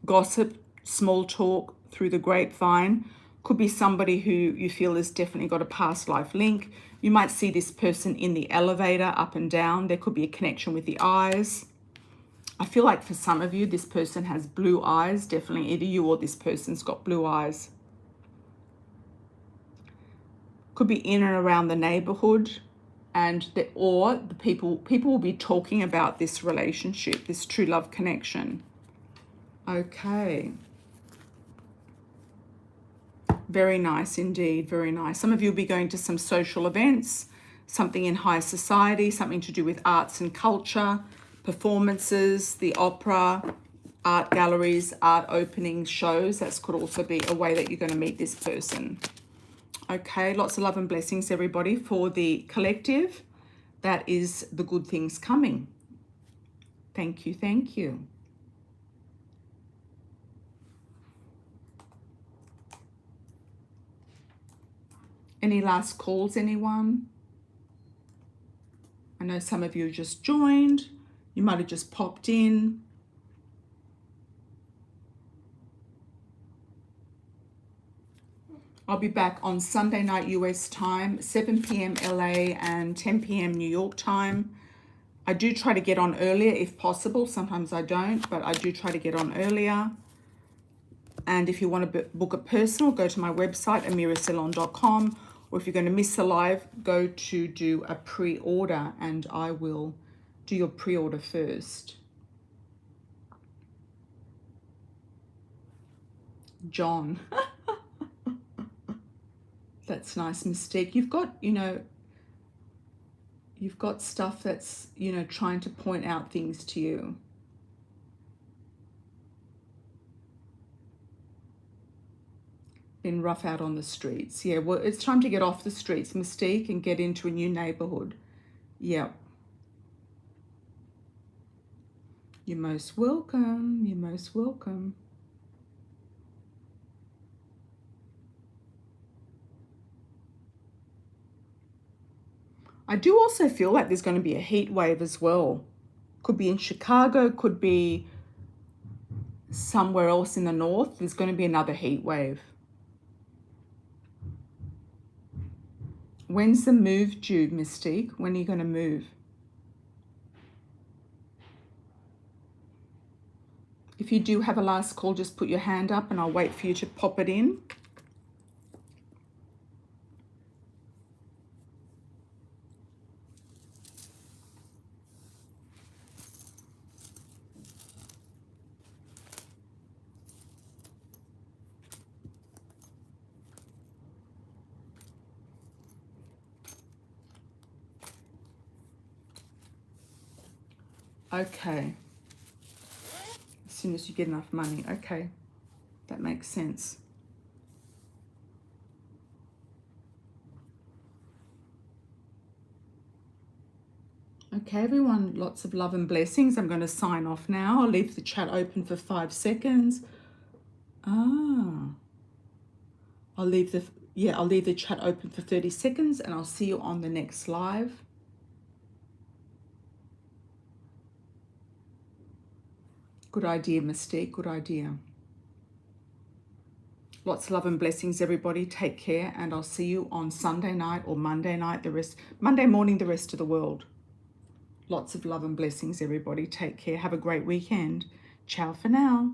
Gossip, small talk through the grapevine. Could be somebody who you feel has definitely got a past life link. You might see this person in the elevator up and down. There could be a connection with the eyes. I feel like for some of you, this person has blue eyes. Definitely either you or this person's got blue eyes. Could be in and around the neighborhood, and the people will be talking about this relationship, this true love connection. Okay. Very nice indeed, very nice. Some of you will be going to some social events, something in high society, something to do with arts and culture, performances, the opera, art galleries, art opening shows. That could also be a way that you're going to meet this person. Okay, lots of love and blessings, everybody, for the collective. That is the good things coming. Thank you, thank you. Any last calls, anyone? I know some of you just joined. You might have just popped in. I'll be back on Sunday night US time, 7 p.m. LA and 10 p.m. New York time. I do try to get on earlier if possible. Sometimes I don't, but I do try to get on earlier. And if you want to book a personal, go to my website, amiracelon.com. Or if you're going to miss the live, go to do a pre-order and I will do your pre-order first. John. That's nice, Mystique. You've got, you've got stuff that's, trying to point out things to you. Been rough out on the streets. Yeah, well, it's time to get off the streets, Mystique, and get into a new neighborhood. Yeah. You're most welcome. You're most welcome. I do also feel like there's going to be a heat wave as well. Could be in Chicago, could be somewhere else in the north. There's going to be another heat wave. When's the move due, Mystique? When are you going to move? If you do have a last call, just put your hand up and I'll wait for you to pop it in. Okay. As soon as you get enough money. Okay. That makes sense. Okay, everyone, lots of love and blessings. I'm going to sign off now. I'll leave the chat open for 5 seconds. I'll leave the chat open for 30 seconds and I'll see you on the next live. Good idea, Mystique. Good idea. Lots of love and blessings, everybody. Take care, and I'll see you on Sunday night or Monday night, Monday morning, the rest of the world. Lots of love and blessings, everybody. Take care. Have a great weekend. Ciao for now.